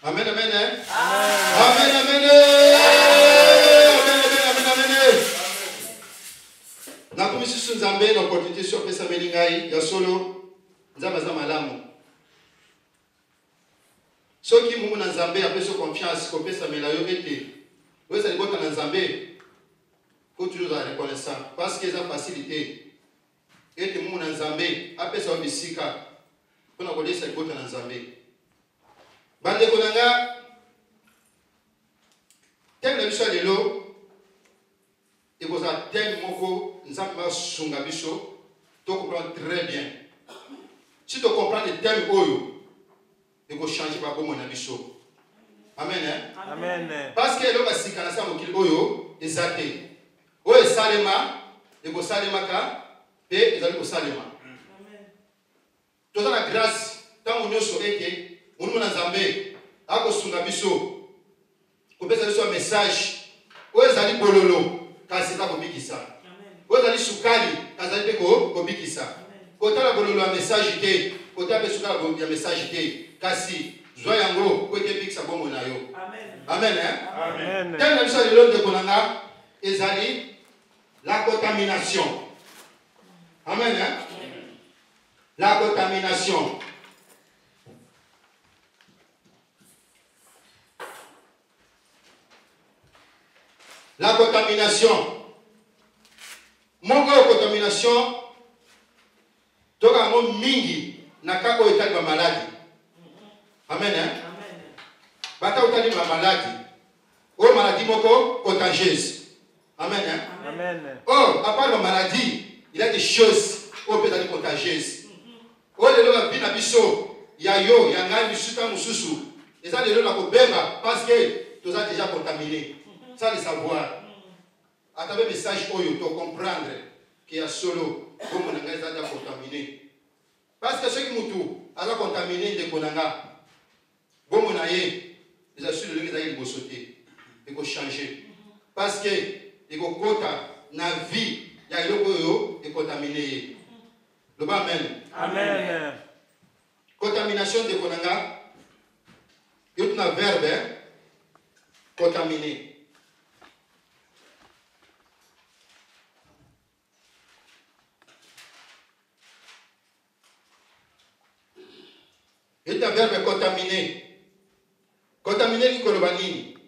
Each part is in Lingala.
Amen, amen. Amen. Amen, amen. Amen. Na komisi su nzambe na opportunité sur pesa melingai ya solo nzambe za malamu. Soki mumu na nzambe apeso confiance ko pesa melayo ete. Weza libota na nzambe faut toujours la reconnaissance parce que ça facilité. Ete mumu na nzambe apesa obisika. Pona kodesa libota na nzambe. Bande konanga thème na biso lelo et vous avez thème moko nzamba sunga biso to comprendre très bien. Si tu comprends le thème oyo et vous changer ba bomo na biso. Amen hein? Amen. Parce que lo basika na sa mokili oyo ezate. Oyo salema et vous salema ka et ezali ko salema. Amen. Toza la grâce tant nyonso ete munu na nzambe ako sunga biso. Ko pesa biso message oyo ezali bololo. Kasi ka kobikisa. Ozali sukali azali pe ko kobikisa. Kotala bololo ya message te, kotala pe sukala ya message te. Kasi zwa yango ko te bikisa bomo na yo. Amen. Amen hein? Amen. Tellement biso lelo de konanga ezali la contamination. Amen hein? La contamination. La contamination. Mon contamination. Toka mo mingi na kako etali ba maladie. Amen hein? Amen. Bata utali ba maladie. O maladie moko contagieuse. Amen hein? Amen. Oh, à part la maladie, il y a des choses au peut être contagieuses. Oh lelo la vie na biso, ya yo, ya ngai bisuta mususu. Eza lelo na kobeba parce que tu as déjà contaminé. Ça le savoir. À travers le message oyo to comprendre qu'il y a solo comme on a déjà contaminé. Parce que ce qui mutu a contaminé de konanga. Bon on a yé, les assure le gars il sauter. Il faut changer. Parce que il faut kota na vie ya yoko yo est contaminé. Le amen. Amen. Contamination de konanga. Il y a un verbe contaminer. Il y a un verbe contaminer. Contaminer ni kolobanini.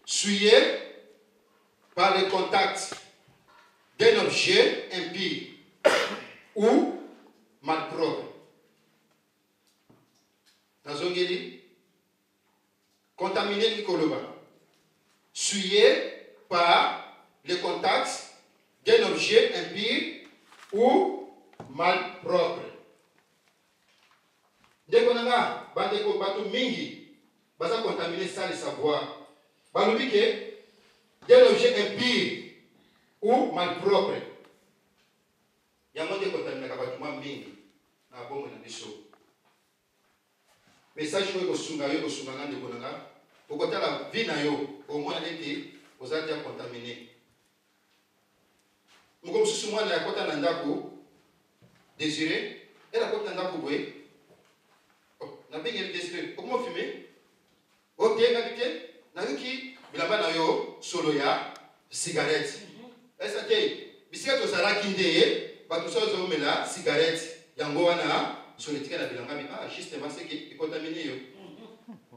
Souillé par le contact d'un objet impur ou malpropre. Nazongeli. Contaminer ni koloba. Souillé par le contact d'un objet impur ou malpropre. Dès qu'on a battu bateau mingi, basa contaminé ça le savoir. Balobi que d'un objet impur ou malpropre. Yango de contaminé kabatuma mingi na bomo na biso. Message ko sunga ngande konanga. Pokota la vie na yo au moins été aux êtes contaminé. Muko mususu mwana ya kota na ndako désiré et la kota na ndako boye. Na bien il désiré. Comment fumer? OK, habité. Na yuki bilamba na yo solo ya cigarette. Est-ce que bisika to sala kinde ba to so mela cigarette yango wana soletika na bilanga bi justement c'est qui contaminé yo.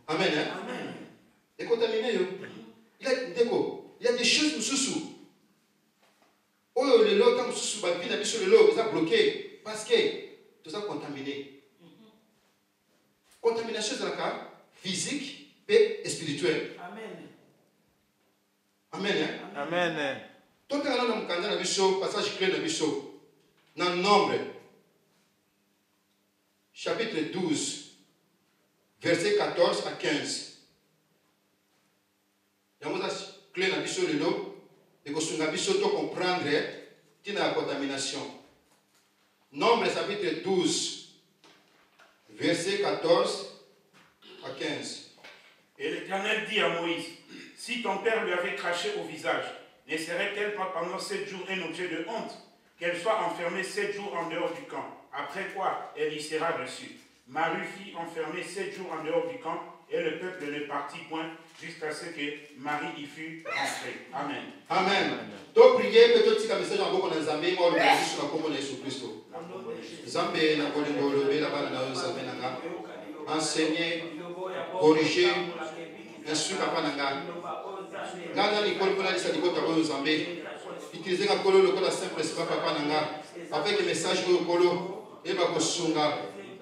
Amen hein? Amen. Et contaminé yo. Il y a des choses mususu. Oh le lot comme mususu ba vie na biso le lot ça bloqué parce que tout ça contaminé. Contamination de la carte physique et spirituelle. Amen. Amen. Hein? Amen. Tout le monde a un passage clé dans le dans Nombre, chapitre 12, versets 14 à 15. Il y a un passage clé dans le lot et que nous avons comprendre la contamination. Nombre, chapitre 12. Verset 14 à 15. Et l'Éternel dit à Moïse, si ton père lui avait craché au visage, ne serait-elle pas pendant 7 jours un objet de honte, qu'elle soit enfermée 7 jours en dehors du camp, après quoi elle y sera reçue. Marie fit enfermer 7 jours en dehors du camp, et le peuple ne partit point jusqu'à ce que Marie y fût rentrée. Amen. Amen. Donc, priez, peut-être que message en beaucoup d'Azambé, moi, le message sur la commune de Jésus-Christ. Zambé, la Bolingo, le Bé, la Banana, Zambé, Nanga. Enseigner, corriger, instruire, Papa Nanga. Gana, l'école, pour la liste de Kota, Zambé. Utiliser la colo, le code simple, c'est pas Papa Nanga. Avec le message au colo, et va Sunga.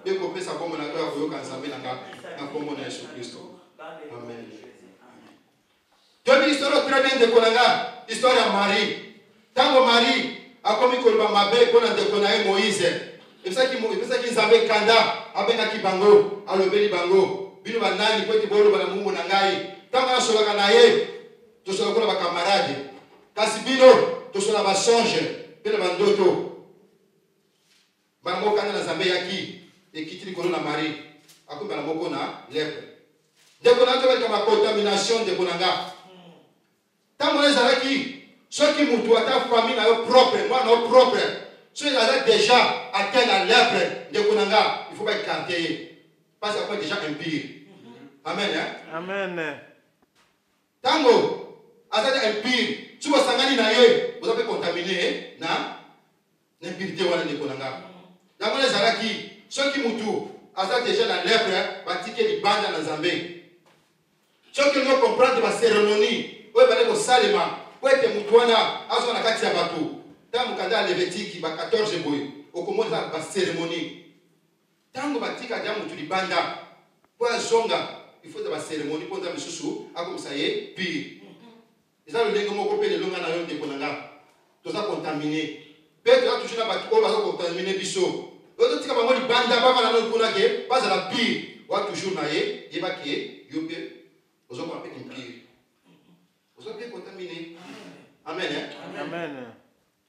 Et couper sa bombe Nanga, à Zambé, Nanga, en commune de Jésus-Christ. Amen. Donc l'histoire très bien de Konanga, l'histoire de Marie. Tant que Marie a commis Kolba Mabé, qu'on a déconné Moïse. Et ça qui savait Kanda, avec Akibango, à l'Obéli Bango, Bino Banani, Poti Bolo, Banamungo Nangai. Tant qu'on a sur la Kanaye, tout sur la camarade. Kasibino, tout sur la songe, Bino Bandoto. Bango Kana na Zambé Yaki, et qui tire Kono na Marie. A comme Bango na lèpre. Dès qu'on a trouvé comme la contamination de Konanga. Tant que les Araki, ceux qui m'ont ta famille propre, moi non propre, ceux qui ont déjà atteint la lèpre de Konanga, il ne faut pas écarter. Parce qu'on est déjà impire. Amen. Hein? Amen. Tant que vous êtes impire, si vous êtes vous avez contaminé l'impureté de Konanga. Tant que les Araki, ceux qui m'ont déjà la lèpre, pratiquer les bandes dans Zambé. Ceux qui ne comprennent pas la cérémonie, vous allez au Salema, vous êtes Moutouana, vous avez un bateau. Dans le cadre de Lévitique, il y a 14 boys, au commence la cérémonie. Tant que vous avez un Moutouibanda, pour un zonga, il faut la cérémonie, pour un sous, à comme ça y est, pire. Et ça, le lingue mot copé de l'onga de Konanga, tout ça contaminé. Peut-être que toujours un bateau, on va contaminer biso. L'autre, c'est que les banda, pas mal dans le pas à la pire. On va toujours naïe, il va qui est, vous avez appelé une pire. Vous avez bien contaminé. Amen. Hein? Amen.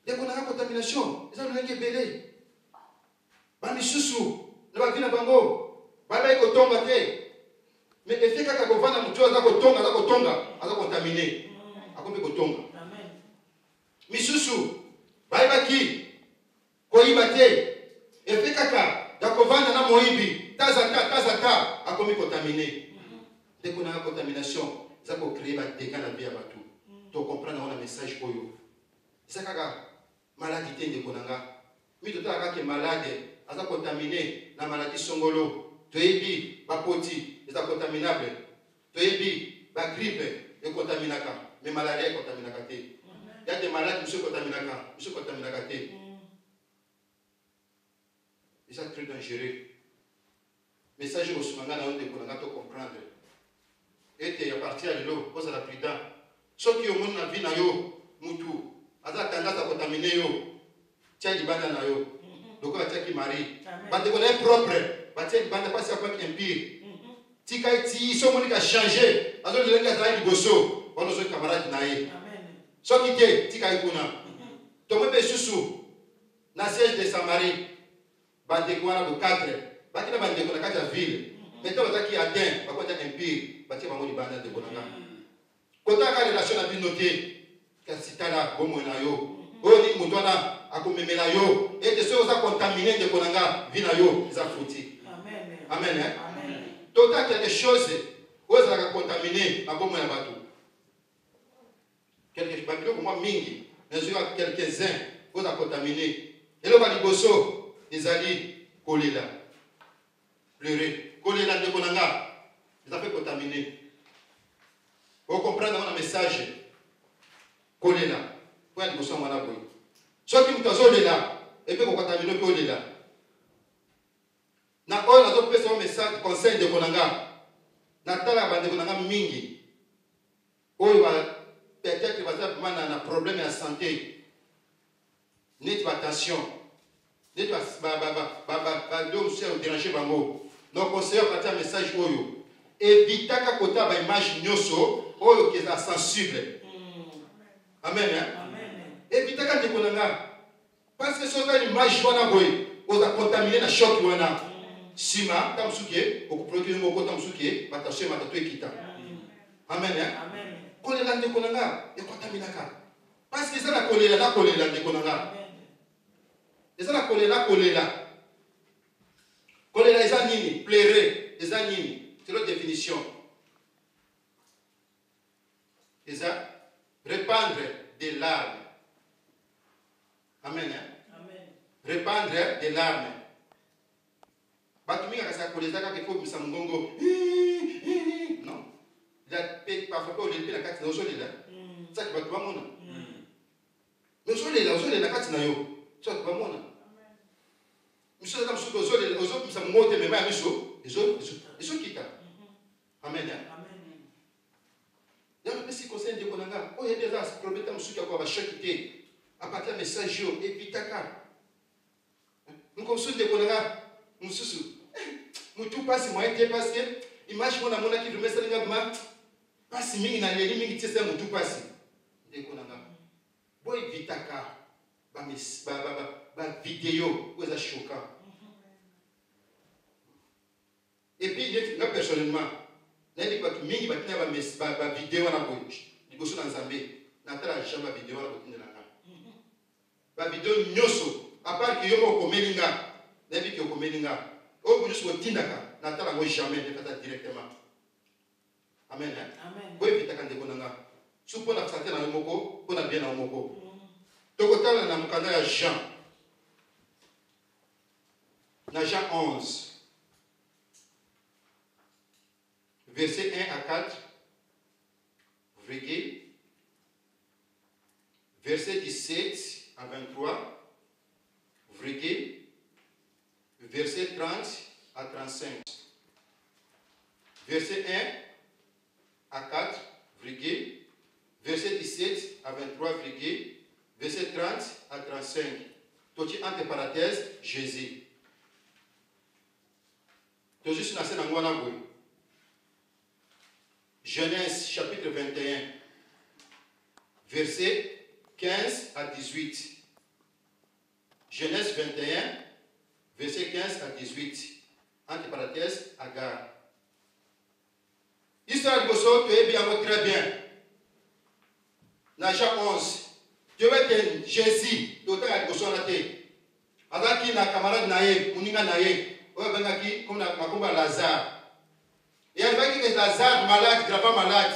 Dès qu'on a la contamination, ils ont un belé. Bami Soussou, ne va venir à Bango. Bala est cotonga. Mais il fait qu'à Kovana, Moutou, à contaminé. À combien cotonga. Amen. Missoussou, Bala qui, Koibate, il fait qu'à Kovana, na Moibi, Tazaka, à combien contaminé. Dès qu'on a la contamination, ça peut créer des dégâts dans la vie à tout. Donc, comprendre le message pour vous. C'est ça que maladie de Konanga. Mais tout à l'heure, malade, ça contaminé, la maladie songolo, tu es bi, bapoti, c'est contaminable. Tu es bi, la grippe, est contaminable. Mais maladie est contaminable. Il y a des malades qui sont contaminés. Et ça, très dangereux. Message au Soumanga, de Konanga, tu comprendre. Et à partir de là, vous avez la prudence. Ceux qui ont la vie, Moutou, ils ont tendance à contaminer. Tiens, ils bandent na yo. Donc, on va qui marie. Parce qu'on est propre. Parce qu'ils bandent pas si on est impire. Si ils sont qui a changé, ils ont le langage de Bosso. On a nos camarades naïfs. Ceux qui étaient, si ils kuna. Tomé pe susu. Na siège de Samarie. Bande quoi de 4. Bande quoi de 4 villes. Maintenant, on a qui atteint, on a impire. Bâti bango di banda de Konanga. Quand on a une relation à bien noter, Kassitala, Bomonayo, Oni Moutona, Akomemela yo, et de ceux qui ont contaminé de Konanga, Vinayo, ils ont foutu. Amen. Amen. Amen. Tout à quelque chose, où ils ont contaminé, à Bomoya Batou. Quelques papiers comme moi, Mingi, mais il y a quelques-uns, où ils ont contaminé. Et là, on Bosso, ils ont dit, Kolela, pleurer, Kolela de Konanga. Ils ont fait contaminer. Vous comprenez dans le message. Kolela. Vous avez dit que vous avez dit. Ceux qui vous ont dit là, et puis vous contaminez Kolela. Na oil a fait un message conseil de Konanga. Natala va de Konanga mingi. Oil va peut-être qu'il va avoir un problème de santé. N'est pas attention. N'est pas déranger bango. Donc conseiller a un message pour vous. Évitez qu'à côté de l'image nyoso, ou qui est sensible. Amen. Évitez qu'à côté de parce que si vous avez une image, vous avez contaminé la choc. Sima, tamsuke, au procureur moko tamsuke, bataché matato ekita. Amen. Kolela de Konanga, et contaminaka. Parce que ça la kolela de Konanga. Et ça la kolela. Kolela eza nini? Pleurer eza nini? C'est l'autre définition. Eza répandre des larmes. Amen. Hein? Amen. Répandre des larmes. Batumika kasa koleza ka keko misa mungongo. Non. La paix parfois pas le la carte na ozolela. Ça qui va tout mona. Mais ozolela carte na yo. Ça tu vas mona. Amen. Monsieur comme sous ozolela ozo misa mote mais ma miso. Ezo kita. Amen. Amen. Y'a un petit conseil de konanga. Oh, il y a des as, promettant ce qu'il y a quoi, chaquité. À partir de message, et puis taka. Nous consultons des konanga. Nous sous. Nous tout passe, moi, parce que, imagine mon amour qui veut mettre ça dans le pas si ming na les ming tient nous tout passe. Des konanga. Boy, vitaka. Ba vidéo, où est-ce choquant. Et puis, moi, personnellement, nayebi bato mingi batina ba vidéo wana boye liboso na nzambe natala jamais vidéo wana botindela nga ba vidéo nyonso à part que yo okomeli nga nayebi ke okomeli nga oyo bojusu kotindaka natala ngo jamais nekata directement. Amen. Amen. Boye vitaka ndeko na nga su mpona sante na yo moko mpona bien na yo moko tokotala na mokanda ya Jean na Jean 11 Verset 1 à 4, verset 17 à 23, verset 30 à 35. Verset 1 à 4, verset 17 à 23, verset 30 à 35. Toti entre parenthèses, Jésus. Toti sur la scène en Guanaboué. Genèse chapitre 21, verset 15 à 18. Genèse 21, verset 15 à 18. Entre parenthèses, Agar. Histoire de Bosso, tu es bien, très bien. Dans Jean 11, tu veux que Jésus, tu es Bosso en la tête. Alors qu'il y a un camarade naïe, Mouninga naïe, ou bien qui, comme la Lazare. Et elle va que Lazare malade, gravement malade.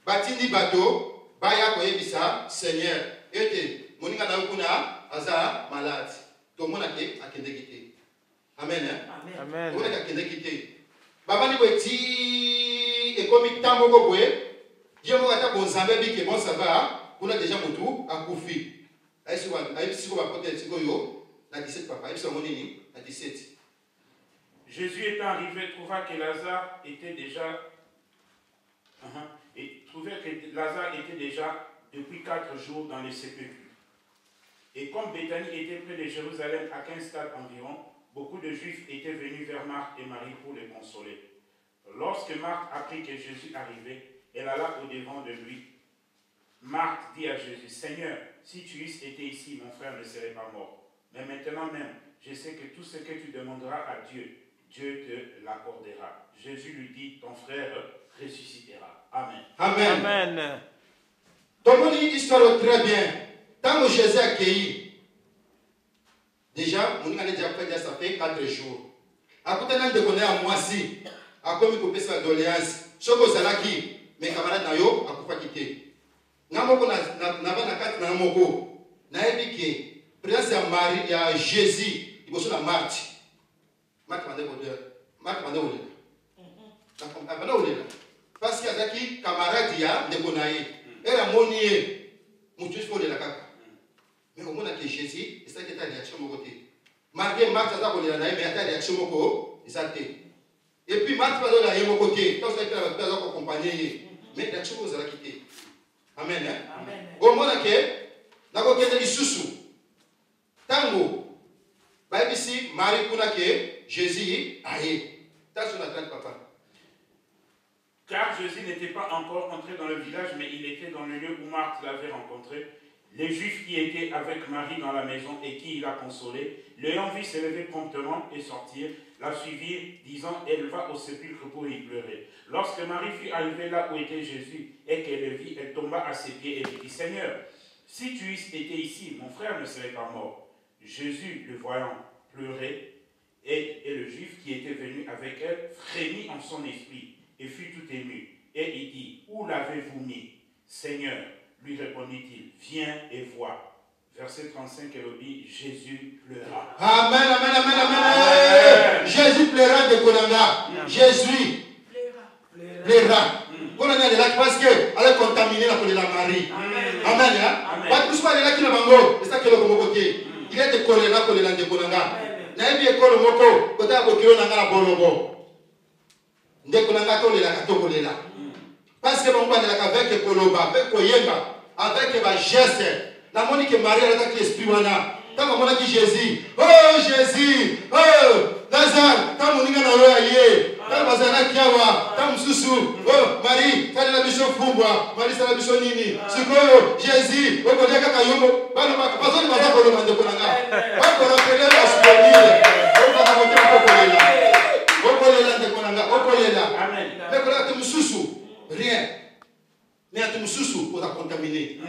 Batindi bateau, baya koyebisa Seigneur. Et moninga na ukuna aza malade. To mona ke akende kité. Amen. Amen. Amen. Mona akende kité. Baba ni boti e komi tambo ko boye. Dieu mo ata bonzambe bi ke bon ça va. Kuna déjà mutu akufi. Aisi ko ba pote siko yo na 17 papa. Aisi mo nini na 17. Jésus étant arrivé, trouva que Lazare était déjà depuis 4 jours dans le sépulcre. Et comme Béthanie était près de Jérusalem à 15 stades environ, beaucoup de Juifs étaient venus vers Marthe et Marie pour les consoler. Lorsque Marthe apprit que Jésus arrivait, elle alla au-devant de lui. Marthe dit à Jésus, Seigneur, si tu eusses été ici, mon frère ne serait pas mort. Mais maintenant même, je sais que tout ce que tu demanderas à Dieu, Dieu te l'accordera. Jésus lui dit, ton frère ressuscitera. Amen. Amen. Amen. Ton monde histoire très bien. Tant que Jésus a accueilli, déjà, on a déjà fait ça fait 4 jours. À côté de nous, à moi si, à quoi me couper sa doléance, ce que ça là qui, mes camarades n'ayo, à quoi quitter. N'amoko n'a pas na carte n'amoko, n'a épiqué, présence à Marie et à Jésus, il faut sur la Marthe. Marthe m'a dit, Marthe m'a dit, parce qu'il y a qui camarade ya ne konaye elle a monié mutu faut de la kaka mais au moins que Jésus et ça qui est ta réaction mon côté malgré Marthe ça kolela na mais ta réaction moko isaté et puis Marthe va dans la mon côté quand ça qui va pas accompagner mais réaction vous allez quitter amen Amen. au moins que na ko kende lisusu tango ba bisi Marie kuna que Jésus aye ta sur la tête papa. Car Jésus n'était pas encore entré dans le village, mais il était dans le lieu où Marthe l'avait rencontré. Les Juifs qui étaient avec Marie dans la maison et qui l'a consolé, l'ayant vu se lever promptement et sortir, la suivirent, disant, elle va au sépulcre pour y pleurer. Lorsque Marie fut arrivée là où était Jésus et qu'elle le vit, elle tomba à ses pieds et lui dit, Seigneur, si tu eusses été ici, mon frère ne serait pas mort. Jésus, le voyant pleurer, Et le juif qui était venu avec elle frémit en son esprit et fut tout ému. Et il dit, où l'avez-vous mis? Seigneur, lui répondit-il, viens et vois. Verset 35, elle dit, Jésus pleura. Amen, amen, amen, amen. Jésus pleura de Kolanga. Jésus pleura. Kolanga est là parce qu'elle est contaminée la Marie. Amen. Pas tout ça, elle est là qui n'a pas de c'est ça qui est le côté. Il est de Kolanga de Kolanga. N'a bien école moko, côté à Bokiro n'a pas bolobo. De Kolanga kolela katokolela. Parce que mon père est avec Koloba, avec Koyemba, avec ma geste. La monique que Marie a attaqué l'esprit wana. Tant que mon a dit Jésus, oh Jésus, oh Lazare, tant mon n'a pas yé, tant Bazana Kiawa, tant Msusu, oh Marie, tant la mission Fumba, Marie c'est la mission Nini, Sikoyo, Jésus, oh Kodeka Kayomo, Bano Bazana Bazana Koloma de Kolanga, pas pour rappeler la souvenir, oh Bazana Kokolela, oh Kolela de Kolanga, oh Kolela, Amen. Mais Kolanga te Msusu, rien, mais à te Msusu pour la contaminer.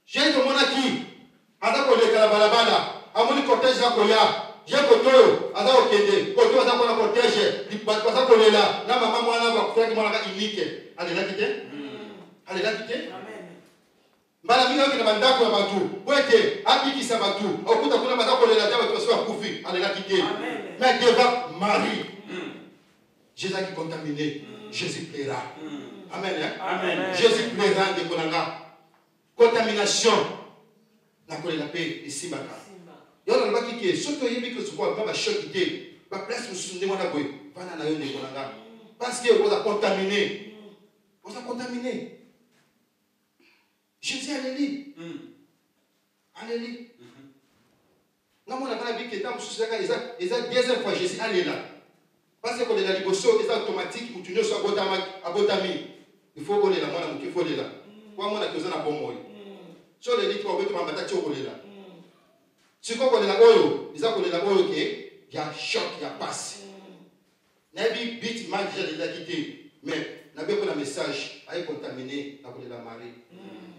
J'ai été mon acquis. Ada koleka la balabala. Amoni cortège la koya. J'ai kotoyo. Ada okende. Kotoyo ada kola cortège. Di basa kolela. Na mama mwana ba kufaki mwana ka unique. Ale la kite? Ale la kite? Amen. Mbala minga kina bandako ya batu. Wete abiki sa batu. Okuta kuna basa kolela ja batu so kufi. Ale la kite. Amen. Mais devant Marie. Jésus qui contaminé. Jésus plaira. Amen. Amen. Jésus plaira de Konanga. Contamination na kolela paix ici baka yo na baki ke soto yebi que souvent ba choc té ba place musu ndé wana boy bana na yo ndé konanga parce que vous a contaminé Jésus alléluia alléluia na mona kana bi ke ta musu saka eza deuxième fois Jésus alléluia parce que kolela liboso eza automatique ou tu ne sois abotami il faut kolela mona muki faut lela kwa mona ke ozana bomoy so le dit ko beto mambata chokolela siko kolela oyo iza kolela oyo ke ya choc ya passe nabi bit magie de la quitter mais na be ko la message ay contaminé na kolela Marie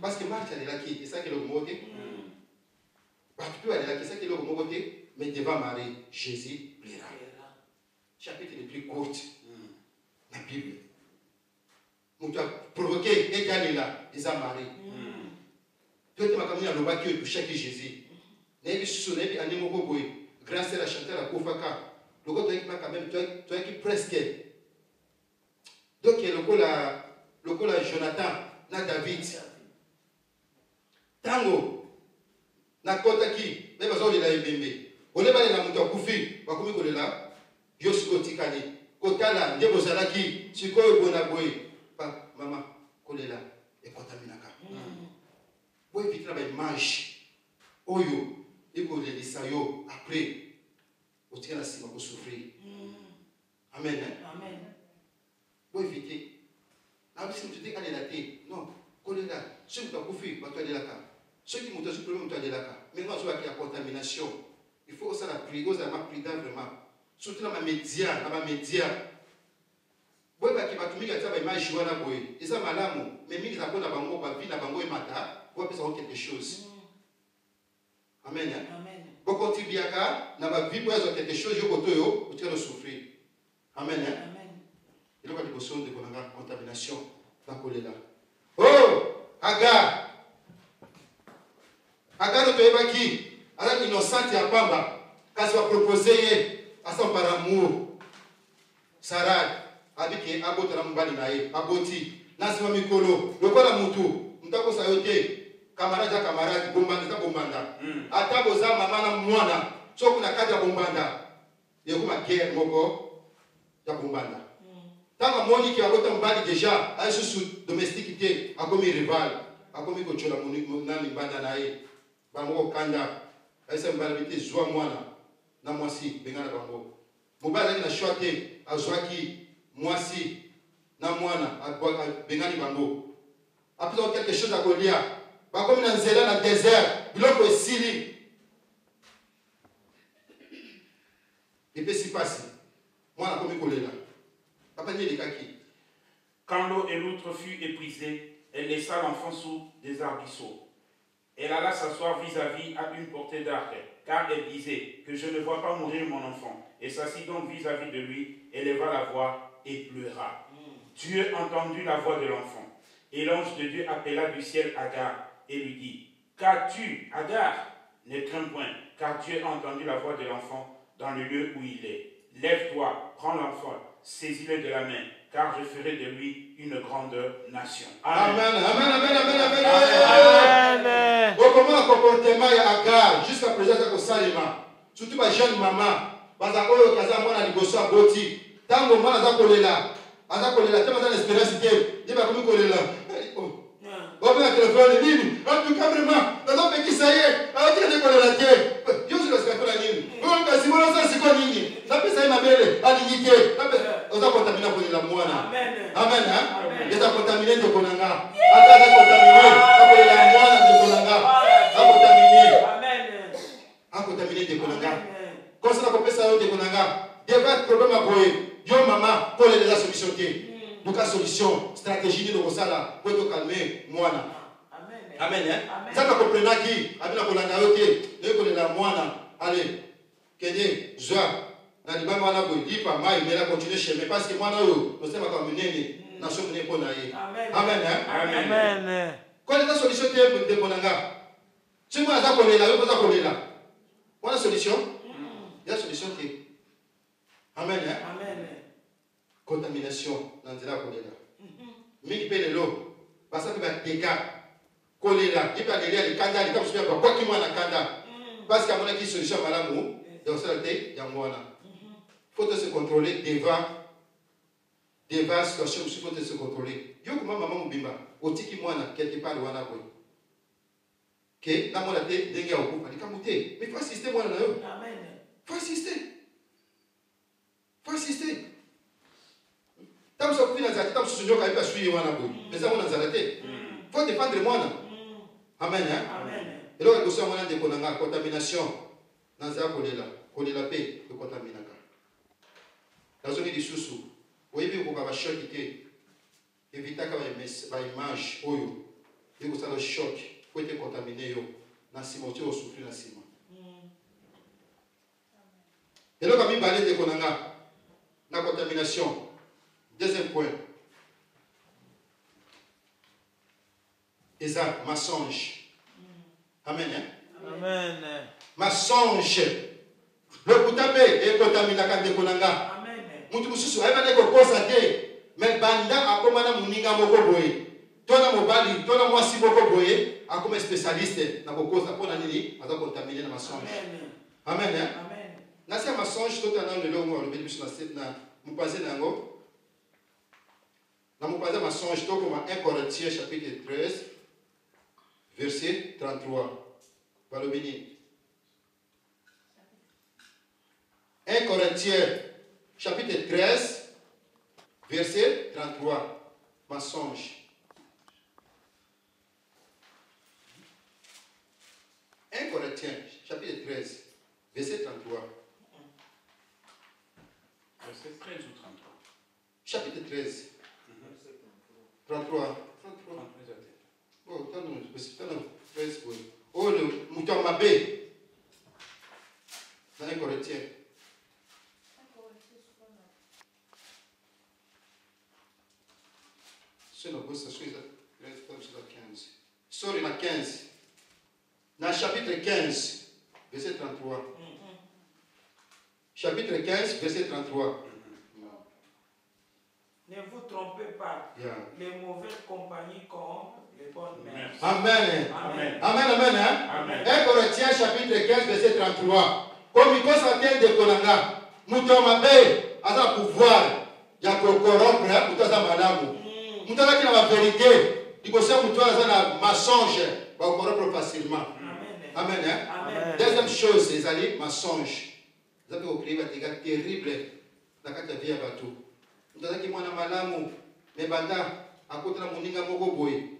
parce que Marie elle est là qui ça que le mot bah tu peux aller là qui ça que le mot mais devant Marie Jésus plaira chapitre le plus court la Bible nous tu as provoqué et d'aller là isa Marie peut-être ma caméra le baki pour chaque Jésus n'est-ce pas sonné à niveau boy grâce à la chanter la kofaka le gars toi quand même toi qui presque donc le cola Jonathan na David tango na kota ki mais bazo de la ebembe ole bale na muto kufi bakomi kolela yosiko tikali kotala ndebo zalaki sikoyo bona boy pa mama kolela et contaminaka pour éviter la image oyo et pour les sayo après au tient la sima pour souffrir amen amen pour éviter là si tu dis qu'elle est là non kolela ceux qui t'ont confié va toi de la cas ceux qui m'ont dit problème toi de la cas maintenant sur la contamination il faut ça la prière ça m'a pris vraiment surtout dans ma média boy ba ki batumika ta ba image wana boy eza malamu mais mingi za kona bango ba vie na bango emata pour faire quelque chose amen amen boko tibiaka na ba vie pour faire quelque chose yo kotoyo tu vas souffrir amen amen il va dire de konanga contamination na kolela oh Agar to ebaki ala innocente ya pamba kasi va proposer à son par amour Sarah abiki abotala mbali naye aboti nasima mikolo lokola mutu mtako sayote kamaradi bombanda ata boza mama na mwana so kuna kati ya bombanda yekuma guerre moko ya bombanda tanga moni ki abota mbali déjà ay sous domesticité akomi rival akomi ko chola moni nani banda naye bango kanda ay se mbali bité zwa mwana na mwasi bengana bango mobali na choite azwaki mwasi na mwana bengani bango après quelque chose à kolia ba comme na nzela na désert biloko esili et puis si passe mwana komi kolela papa ni likaki quand l'eau et l'outre fut épuisée elle laissa l'enfant sous des arbrisseaux Elle alla s'asseoir vis-à-vis à une portée d'arc, car elle disait que je ne vois pas mourir mon enfant. Et s'assit donc vis-à-vis de lui, éleva la voix et pleura. Dieu entendit la voix de l'enfant. Et l'ange de Dieu appela du ciel Agar et lui dit, qu'as-tu, Agar? Ne crains point, car Dieu a entendu la voix de l'enfant dans le lieu où il est. Lève-toi, prends l'enfant, saisis-le de la main, car je ferai de lui une grande nation. Amen. Amen, amen, amen, amen. Amen. Comment le comportement est Agar jusqu'à présent c'est au Salima. Surtout ma jeune maman. Parce que oyo kaza mwana liboso aboti. Tango mwana za kolela. Aza kolela tellement dans l'espérance que il va comme kolela. On va téléphone nini. En tout cas vraiment, dans un pays ça y est, on tient de kolela tie. Yo je le sais pas nini. On ka si mwana ça c'est quoi nini. Ça peut ça y mabele, a dignité. On va contaminer kolela mwana. Amen. Amen hein. Il a contaminé de konanga. Ata za contaminé, kolela mwana de konanga. A contaminé. Amen. A contaminé de konanga. Quand ça n'a pas ça de konanga. Il y a un problème à boyer. Yo maman, pour les solutions. Donc la solution, stratégie de Rosala pour te calmer mwana. Amen. Amen. Ça va comprendre qui a bien kolanga yote. Ne kolela mwana. Allez. Kede joie. Na libanga wana boy lipa mai mais la continuer chemin parce que mwana yo, nous sommes comme nene. Na so mene pona ye. Amen. Amen. Amen. Quelle est la solution de konanga? Si moi za kolela, yo za kolela. On a solution? Il y a solution qui. Amen. Amen. Contamination dans la kolela. Mingi pe lelo. Parce que va dégâts. Kolela, il va derrière les kanda, il va se faire quoi qui moi na kanda. Parce qu'il y a mon qui solution malamu, dans cette il y a moi là. Faut se contrôler devant situation, il faut se contrôler. Yo comment maman mubimba, otiki mwana quelque part wana boy. Que na mona te dengue au coup, ali kamute. Mais faut assister mwana na yo. Amen. Faut assister. Faut assister. Tam so fina za tam so nyoka ipa suyi wana boy. Mais ça mona zalate. Faut défendre mwana. Amen hein. Amen. Et là il faut mwana de konanga contamination. Nanza kolela, kolela pe de contaminaka. La zone de Soussou, vous voyez que vous avez un choc qui est évitez que la image, vous avez un choc, vous êtes contaminé, dans le ciment, vous souffrez dans le ciment. Et là, quand vous parlez de konanga, la contamination, deuxième point, exact, mensonge. Amen. Amen. Mensonge. Le kutape est contaminé quand de konanga. Mutu mususu aiba neko kosa te mais banda akoma na muninga moko boye tona mobali tona mwasi moko boye akoma spécialiste na kokosa pona nini aza contaminer na mensonge. Amen. Amen. Na sia mensonge tota na le longo le biso na mupaze nango na mupaze mensonge to comme 1 Corinthiens chapitre 13 verset 33 va le bénir. 1 Corinthiens chapitre 13, verset 33. Mensonge. 1 Corinthiens, chapitre 13, verset 33. Verset 13 ou 33? Chapitre 13. 33. 33. Oh, t'as 13. Oh, le mouton mabé. Dans 1 Corinthiens. C'est la 15. Sur la 15. Dans le chapitre 15, verset 33. Chapitre 15, verset 33. Ne vous trompez pas. Yeah. Les mauvaises compagnies corrompent les bonnes mères. Amen. Amen. Amen. Amen. Hein? Amen. 1 Corinthiens, chapitre 15, verset 33. Comme il constate de Konanga, Mouton Mabé a un pouvoir. Il y a corrompre, Mouton Zamalamu. Mouton qui a la vérité. Il conseille Mouton a un mensonge. Il va corrompre facilement. Amen. Hein? Amen. Deuxième chose, les alliés mensonges. Vous avez créé des dégâts terribles dans la vie à bateau. Vous avez dit, moi, malamu, mais banda, à côté de la moninga moko boy,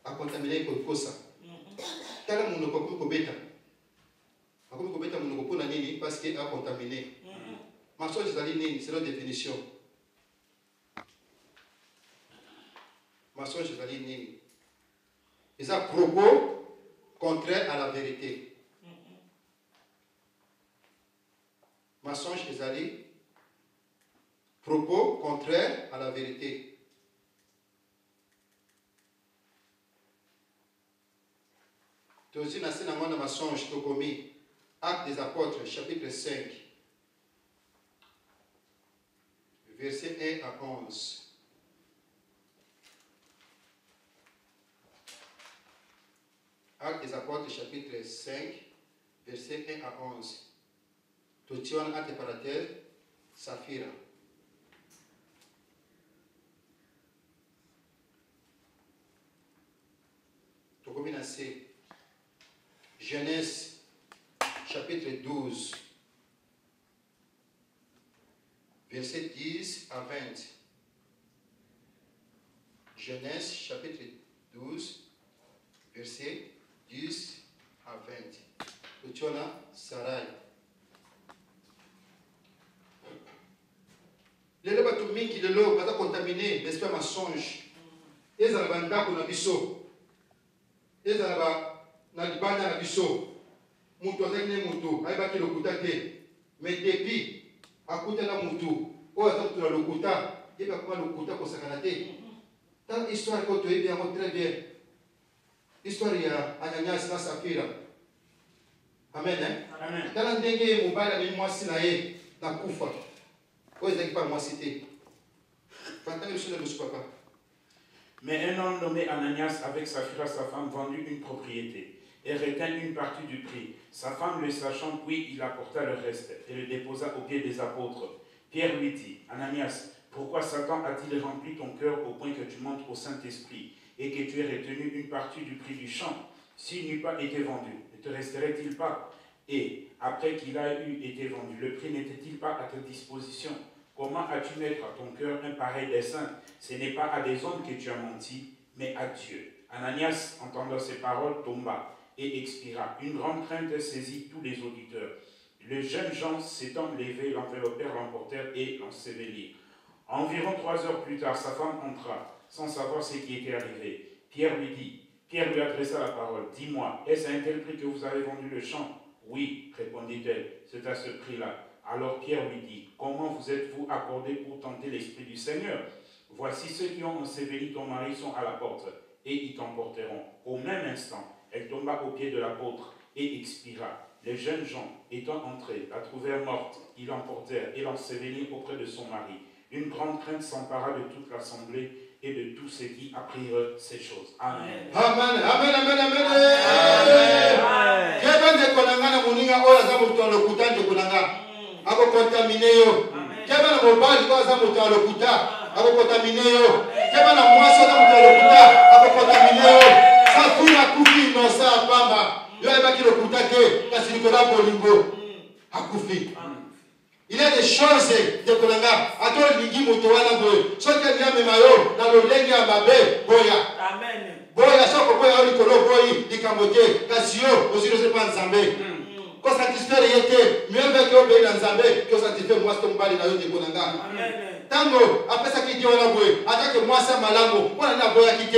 à contaminer pour ça. Quand on ne peut pas bêta, on ne peut pas mon na nini parce qu'il a contaminé. Mensonge, c'est la définition. Mensonge, c'est la nini. Et ça, propos contraire à la vérité. Mensonge, ezali. Propos contraire à la vérité. Aussi, dans ce mensonge, tu as commis Actes des Apôtres, chapitre 5, versets 1 à 11. Actes des Apôtres, chapitre 5, versets 1 à 11. Tu as un acte paratel, Saphira. Tu as commis dans Genèse, chapitre 12, versets 10 à 20. Genèse, chapitre 12, versets 10 à 20. Tu as Sarai. Les gens qui sont contaminés, l'esprit mensonge. Ils ont un bandako na biso. Ils ont un libanda na biso. Mutu azali mutu, ayebaki lokuta te. Mais depuis, akuta na mutu, oyo aza mutu na lokuta, yeba kuma lokuta kosakana te. Tant histoire que tu es bien, très bien. Histoire ya Ananias na Saphira. Amen, hein? Amen. Tant ndenge mobali amemi mwasi na ye na kufa. Oyo ezali pa mwasi te. Fantani biso na lusu papa. Mais un homme nommé Ananias avec Saphira, sa femme, vendit une propriété et retint une partie du prix. Sa femme le sachant, puis il apporta le reste et le déposa aux pieds des apôtres. Pierre lui dit, Ananias, pourquoi Satan a-t-il rempli ton cœur au point que tu montes au Saint-Esprit et que tu aies retenu une partie du prix du champ? S'il n'eût pas été vendu, ne te resterait-il pas? Et après qu'il a eu été vendu, le prix n'était-il pas à ta disposition? Comment as-tu mettre à ton cœur un pareil dessein? Ce n'est pas à des hommes que tu as menti, mais à Dieu. Ananias, entendant ces paroles, tomba et expira. Une grande crainte saisit tous les auditeurs. Les jeunes gens s'étant levés, l'enveloppèrent, l'emportèrent et l'ensevelirent. Environ 3 heures plus tard, sa femme entra, sans savoir ce qui était arrivé. Pierre lui adressa la parole. Dis-moi, est-ce à un tel prix que vous avez vendu le champ? Oui, répondit-elle, c'est à ce prix-là. Alors Pierre lui dit, comment vous êtes-vous accordé pour tenter l'Esprit du Seigneur? Voici ceux qui ont enseveli ton mari sont à la porte, et ils t'emporteront. Au même instant, elle tomba aux pieds de l'apôtre et expira. Les jeunes gens, étant entrés, la trouvèrent morte. Ils l'emportèrent et l'ensevelirent auprès de son mari. Une grande crainte s'empara de toute l'assemblée et de tous ceux qui apprirent ces choses. Amen. Amen, amen, amen, amen. Kebende konanga muninga oya za mutu alokuta nje kunanga. Ako kontamine yo. Kebana mobali kwa za mutu alokuta. Ako kontamine yo. Kebana mwasi za mutu alokuta. Ako kontamine yo. Safira kufi no sa pamba. Yo ebaki lokuta ke kasi nikola bolingo. Akufi. Il y a des choses de Kolanga. Attends, Ligi Motowana Boy. Ce que vient même mayo, dans le lengue à Mabé, Boya. Amen. Boya, ça que Boya, on Kolo Boy, di Kamote, Cassio, aussi ne pas Nzambé. Quand satisfaire était, mieux avec Obé Nzambé, que satisfaire moi, c'est Mbali Nayo de Kolanga. Amen. Tango, après ça qui dit on a Boy, attaque moi ça Malango, on a Boya quitté.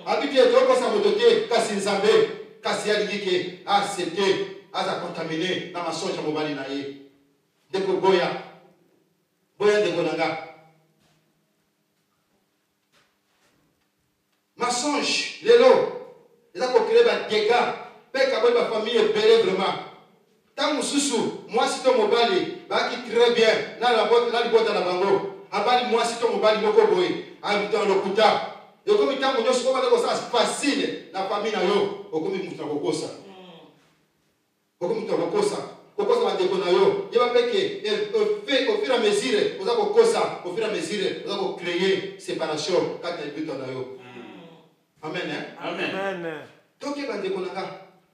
Habitué, donc ça me doté, Kassi Nzambé, Kassia Ligi, accepté, à contaminé, dans ma songe à Mobali Naye. Deko boya de Konanga. Mensonge, lelo, ils ont créé des dégâts. Père Kaboy, ma famille est belle vraiment. Tant Moussou, moi si ton mobile, qui très bien, dans la boîte, dans la boîte à la bango. Abali, moi si ton mobile, moko boy, habitant le kuta. Et comme il t'a mon yos, c'est facile, la famille n'a yo, au comme il m'a kokosa. Au comme il m'a kokosa. Pourquoi ça va déconner? Il va faire que au fur et à mesure, vous avez kokosa, au fur et à mesure, vous avez créé séparation quand il y a un yo. Amen, hein? Amen. Donc il va déconner.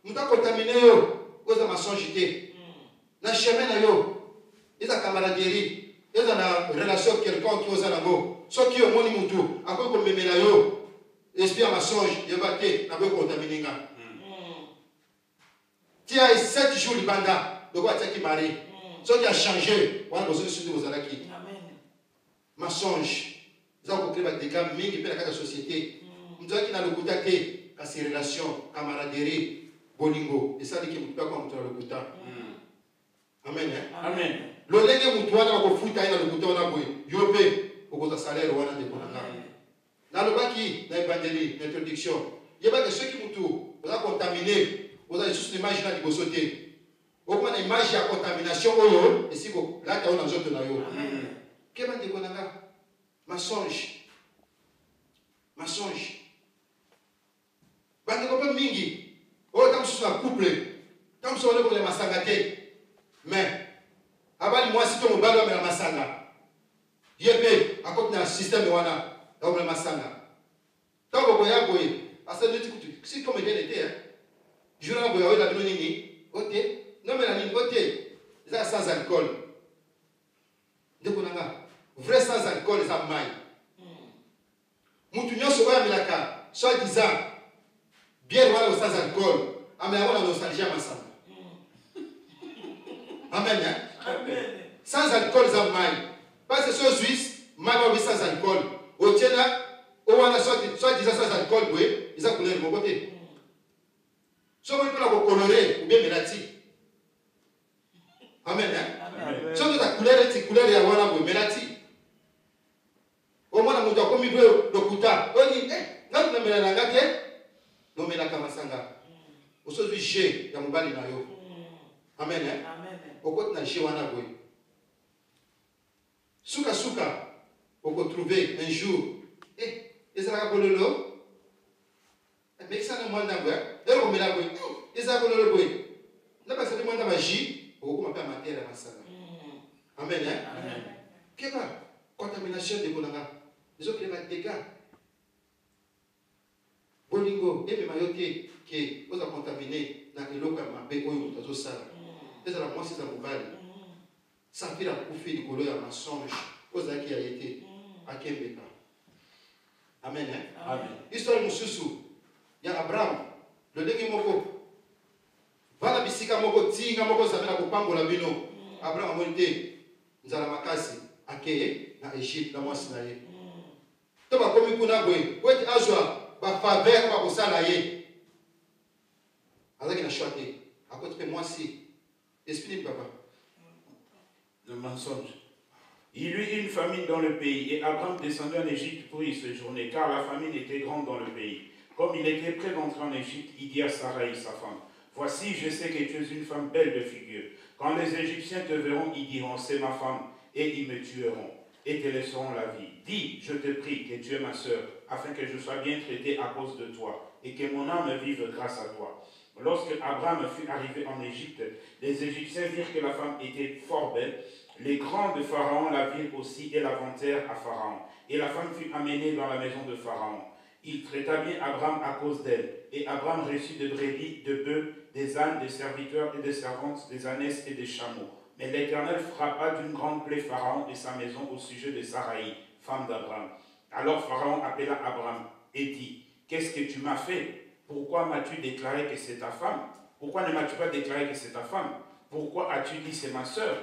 Nous avons contaminé yo, vous avez mensongité. Dans le chemin na yo, ils ont camaraderie, ils ont une relation quelconque qui vous a là-bas. Ceux qui ont mon imutu, après qu'on me met là yo, l'esprit à mensonge, il va te, n'a pas contaminé. Tu as 7 jours de banda. Donc, qui marie. Ce qui a changé, on a besoin de vous aller. Mensonge. Nous avons créé des cas qui peuvent la société. Nous avons qui n'a le contacté. kasi relation, camaraderie, bolingo. Et ça dit que vous pouvez comme le kuta. Amen. Amen. Lolenge mutu wana bakofuta ina lokuta wana boye. Yope okoza salaire wana de konanga. Na lobaki na évangélie, l'introduction. Yeba que ceux qui mutu oza contaminé, oza juste l'image na liboso te. Okoma na image ya contamination oyo esiko lata ona nzoto na yo. Keba de konanga. Mensonge. Mensonge. Bande ko pe mingi. O tam sur la couple. Tam sur le ko le masanga te. Mais abali moi si to mobalo me la masanga. Yebe akoti na système wana na me masanga. Tango boya boye. Asa neti kutu. Si comme était l'été hein. Jura boya o la nini. Oté. Non mais la nini oté. Ça sans alcool. Ndeko nanga. Vrai sans alcool ça mai. Mutu nyonso oya milaka. Soit disant bière wala sans alcool. Amela wala nostalgie masanga. Amen. Hein? Amen. Sans alcool, ça maille. Parce que ce Suisse, maille sans alcool. Au Tchèna, au Wana, soit disant sans alcool, oui, ils ont coulé de mon côté. Soit on peut la colorer ou bien melati. Amen. Hein? Soit la couleur est couleur et Wana, oui, melati. Au moins, on a comme il veut le kuta. On dit, eh, non, non, mais la gâte, non, mais la kamasanga. Au soit du ché, il y a mon bali na yo. Amen. Hein? Amen. Pourquoi tu n'as pas de Souka souka, on peut trouver un jour. Eh, et ça va pour le lot. Mais ça ne m'a pas dit. Et on me l'a dit. Et ça va pour le lot. N'a pas ça demande à magie. On peut m'appeler matière à ça. Amen. Amen. Qu'est-ce que contamination de Bonanga? Les autres les dégâts. Bolingo, et même mayoté qui vous a contaminé dans le local mabé où vous avez ça. Et ça la moi c'est ça vous valide. Sans faire la couffe de couleur à mensonge, cause qui a été à Kembeka. Amen. Amen. Histoire de Moussousou, il y a Abraham, le dernier moko. Voilà bisika moko tinga moko zamena kupango la bino. Abraham a monté, nous allons makasi, akeye, na Égypte, na moi sinaye. Toba komi kuna boy, weti azwa, ba faveur ba kosala ye. Azaki na choité, à côté de moi si. Explique papa. Le mensonge. Il y eut une famine dans le pays et Abraham descendit en Égypte pour y séjourner, car la famine était grande dans le pays. Comme il était prêt d'entrer en Égypte, il dit à Sarai, sa femme, « Voici, je sais que tu es une femme belle de figure. Quand les Égyptiens te verront, ils diront, c'est ma femme, et ils me tueront, et te laisseront la vie. Dis, je te prie, que tu es ma sœur, afin que je sois bien traité à cause de toi, et que mon âme vive grâce à toi. » Lorsque Abraham fut arrivé en Égypte, les Égyptiens virent que la femme était fort belle. Les grands de Pharaon la virent aussi et la vantèrent à Pharaon. Et la femme fut amenée dans la maison de Pharaon. Il traita bien Abraham à cause d'elle. Et Abraham reçut de brebis, de bœufs, des ânes, des serviteurs et des servantes, des ânesses et des chameaux. Mais l'Éternel frappa d'une grande plaie Pharaon et sa maison au sujet de Sarai, femme d'Abraham. Alors Pharaon appela Abraham et dit, « Qu'est-ce que tu m'as fait? Pourquoi m'as-tu déclaré que c'est ta femme? Pourquoi ne m'as-tu pas déclaré que c'est ta femme? Pourquoi as-tu dit c'est ma sœur?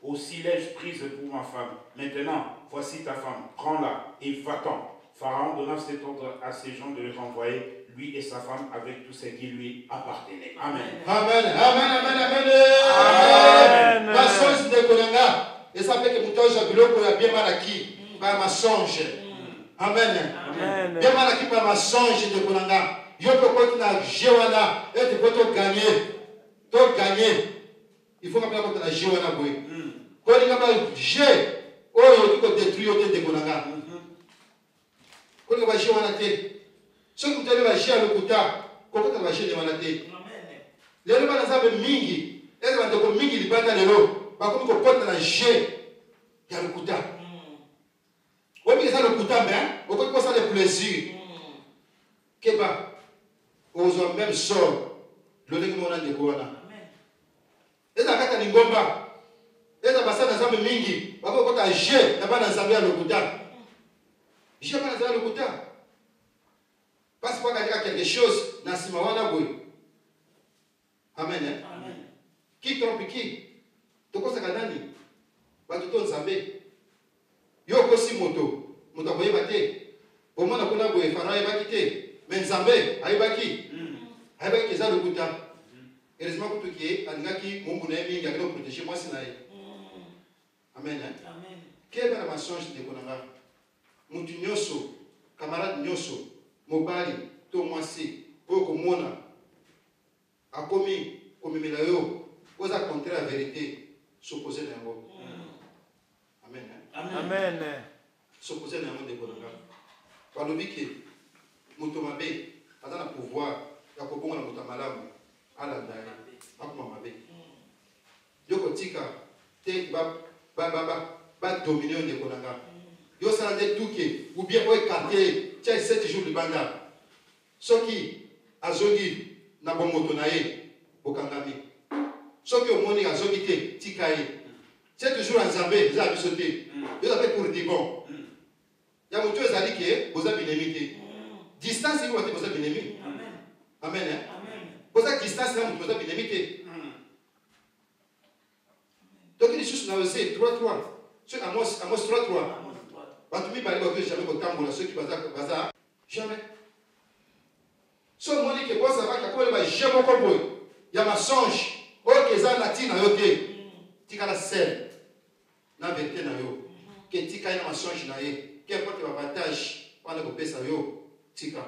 Aussi l'ai-je prise pour ma femme. Maintenant, voici ta femme, prends-la et va-t'en. Pharaon donna cet ordre à ses gens de le renvoyer, lui et sa femme, avec tout ce qui lui appartenait. Amen. Amen. Amen. Amen. Amen. Mensonge de Konanga. Et ça fait que Moutoja Biloko a bien mal acquis par mensonge. Amen. Amen. Bien mal acquis par mensonge de Konanga. Yo peux na jewana et tu peux te gagner. Il faut m'appeler comme la jewana boy. Quand il y a un jeu, oh il faut détruire au de Konanga. Quand il y a un jewana te, ce que tu as le jeu à l'okuta, comment tu as le jeu de manate. Les gens qui ont mingi, les gens qui ont mingi, ils battent les lots. Par contre, quand tu as le jeu, il y a l'okuta. Oui, mais ça l'okuta, mais on peut penser le plaisir. Keba. Aux hommes même sort le négomona de Koana. Et la carte Ningomba. Et la bassane Zambé Mingi. Bako kota G. N'a pas Zambé à l'Okuta. J'ai pas Zambé à l'Okuta. Parce qu'il y a quelque chose. Nasimawana Boy. Amen. Amen. Qui trompe qui? Toko Sakanani. Batuton Zambé. Yo Kosi Moto. Moto Boye Bate. Au moins, on a Boye Faraye Bakite. mais Nzambe ayebaki ayebaki eza lokuta heureusement que tout qui est alingaki mungu na yemi ngakelo protéger moi sinaye amen Amen. quel est la mensonge de konanga mutu nyoso camarade nyoso mobali to mwasi oyo komona akomi komemela yo oza contre la vérité s'opposer na yango amen Amen. s'opposer na yango de konanga balobi ke mutu mabe aza na pouvoir ya kobonga na mutu malamu alanda ye akoma mabe yo kotika te badomine yo ndeko na nga yo osala nde tuke ou bien oekarte tia 7 jours libanda soki azongi na bomoto na ye bokangami soki omoni azongi te tika ye 7 jours ya nzambe eza ya biso te yo ape pour di bon ya motu ezali ke boza binemi te distance ekiwa te boza binemi amen boza distance na motu boza binemi te donc lisusu na ose 3-3 soki amos 3-3 bato mibale bakoki jamais kotambola soki baza jamais so omoni ke bozalaki akoyeba je moko boye ya masonge oyo ke eza na ntina yo te tikala sele na verité na yo ke tikali na masonge na ye qu'importe bavantage wana kopesa yo tika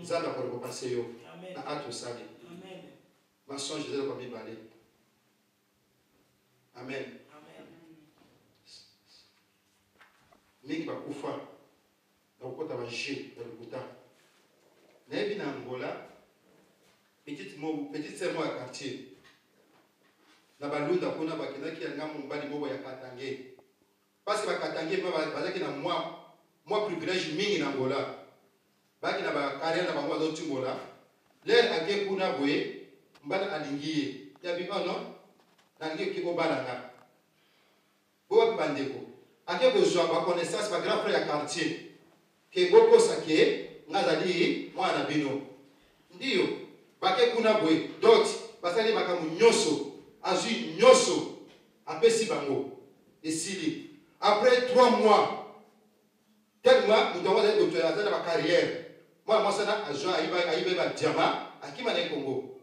nzambe akorekopanse yo na ate osali masonge ezali kwa mibale amen mingi bakufa na kokota baje ya lokuta nayebi na Angola petite sœur ya quartier na balunda kuna bakendaki ya ngambo mobali moko ya Katange parce que bakatange bazaki na moi privilège mingi na Angola baki na bakarrière na bango bazotimbola lere ake kuna boye mbana alingi ye ya biba non nalingi ke kobalanga bo bandeko ake kozwa baconnaissance ba grand frère ya quartier ke bokosa ke ngazali mwana bino ndiyo bake kuna boye dot basali makambo nyonso azui nyonso apesi bango esili après 3 mois tellement nous devons être dans la carrière moi ça a joué ayiba ba diamant akima na Congo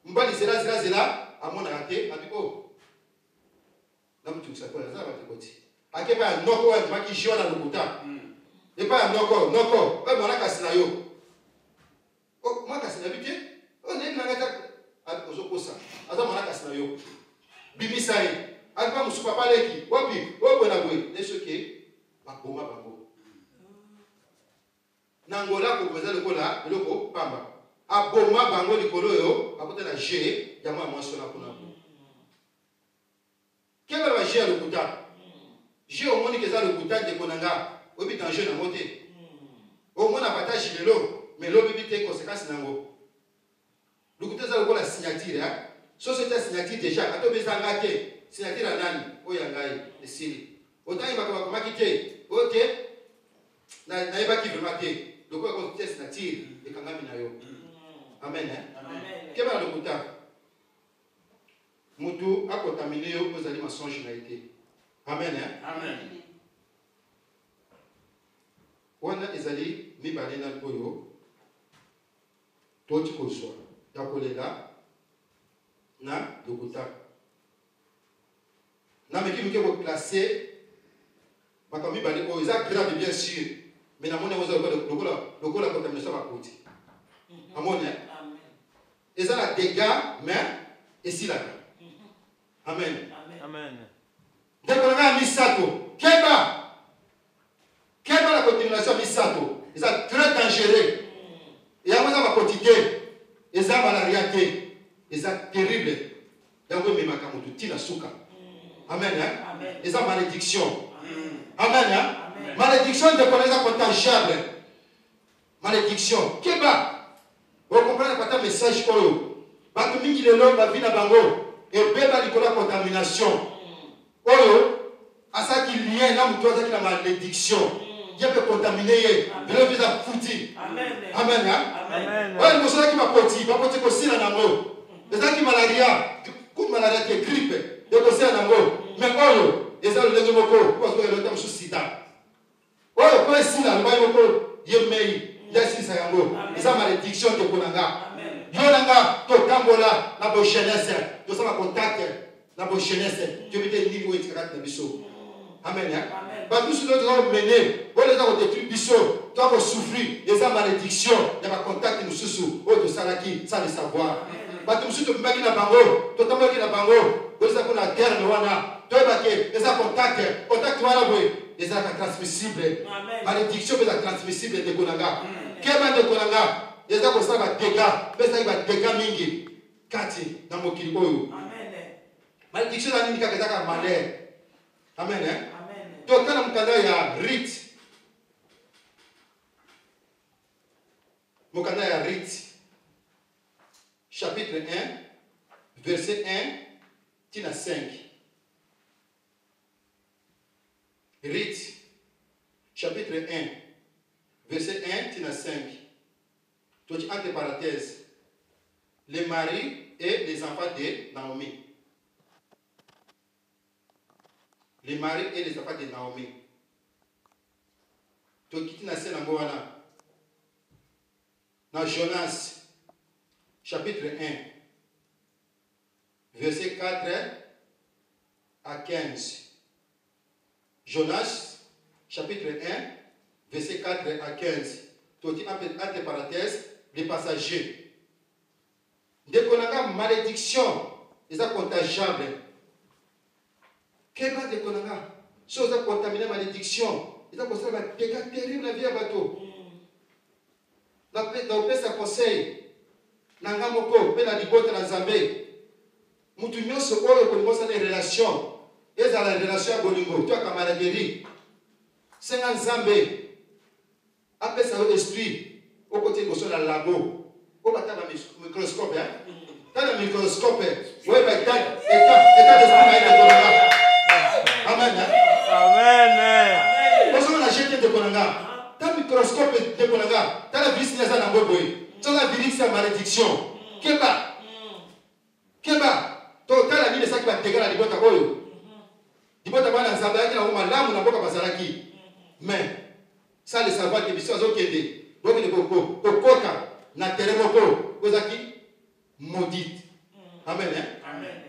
mbali zela amona raté abiko na mtu kusakona za batikoti akeba noko wa maki jiwa na lokuta et pas noko ba mona kasina yo oh moi kasina bité on est ngata azokosa aza mona kasina yo bimisai akba musupa paleki wapi obona bwe nesoke bakoma bango Nangola ko koza lokola eloko pamba aboma bango likolo yo akota na je ya mwa mwaso na kuna ko keba ba je lokuta je omoni keza lokuta de konanga obi danger na mote o mona partage lelo mais lo bibi te conséquence nango lokuta za lokola signature ya société signature déjà ato bezanga te signature ya nani oyangai esili otangi bakaba komakite oke na yebaki vraiment te loko ko test na tir e kangami na yo amen amen keba lokuta mutu akotamine yo kozali masonge na été amen amen wana ezali mibale na oyo toti kozwa ya kolela na lokuta na meki ko classer makambo mibale oyo eza grave bien sûr mais na mona oza lokola contamination bakoti amone eza na dégâts mais esilaka amen Amen. ndeko na misato keba la contamination misato eza très dangereux et amoza bakoti te eza malaria te eza terrible yango ememaka motu ntina suka amen eza malédiction amen malédiction de connaissance contagiable malédiction keba vous comprenez pas ta message oyo bato mingi lelo ba vina bango et beba likola contamination oyo asaki lien na mutu azaki na malédiction yebe contaminé ye lelo visa futi amen oyo mosolaki bakoti kosila nango ezaki malaria coup malaria ke grippe de kosila nango mais oyo eza lolenge moko parce que elota mosusu sida oyo po esila lobai moko ye mei ya silisa yango eza konanga. Yonanga to tambola na bo jeunesse. To sama contact na bo jeunesse. Tu mete ni wo etikaka na biso. Amen. Ba tous ceux qui ont mené, on les a détruit biso, tu as souffrir des malédictions, il y a contact nous sous oh to salaki sans le savoir. Ba tous ceux qui maki na bango, to tamaki na bango, on les a pour la terre no wana. To bake les a contact wana boy, les a transmissible. Malédiction est transmissible de konanga. Kema de konanga, les a ko sa ba dégâts, mais ça va dégâts mingi. Kati na mokili oyo. Amen. Malédiction na nini kakataka malheur. Amen. Amen. Donc, dans le cadre, il y a rite. Mon cadre, il y a rite. Chapitre 1, verset 1, tina 5. Rite. Chapitre 1, verset 1, tina 5. Tout entre parenthèses. Les maris et les enfants de Naomi. Les maris et les enfants de Naomi. Tu quittes la scène en Boana. Dans Jonas, chapitre 1, verset 4 à 15. Jonas, chapitre 1, verset 4 à 15. Tu quittes entre parenthèses les passagers. Dès qu'on a une malédiction, ils sont contagiables. Quel va de konanga? Chose à contaminer malédiction. Ils ont constaté des dégâts terribles dans la vie à bateau. Dans le pays, ça conseille. Nanga moko, pe na libota na Zambé. Mutu nyonso oyo ko limosa na relation. Eza la relation à bolingo, tu as camaraderie. C'est un Zambé. Après ça, l'esprit, au côté de la labo. Au bâtard un microscope, hein? Dans le microscope, oui, mais état d'esprit de konanga. Amen. Amen. Parce qu'on a jeté de konanga. Dans le microscope de konanga, dans la vie, c'est un boboy. Dans la vie, c'est une malédiction. Keba. Total la vie de ça qui va dégager la libota oyo. Libota bana nzamba qui na uma lamu na boka bazalaki. Mais ça le savoir que biso azokende. Donc le boko kokoka na teremoko kozaki maudite. Amen. Amen.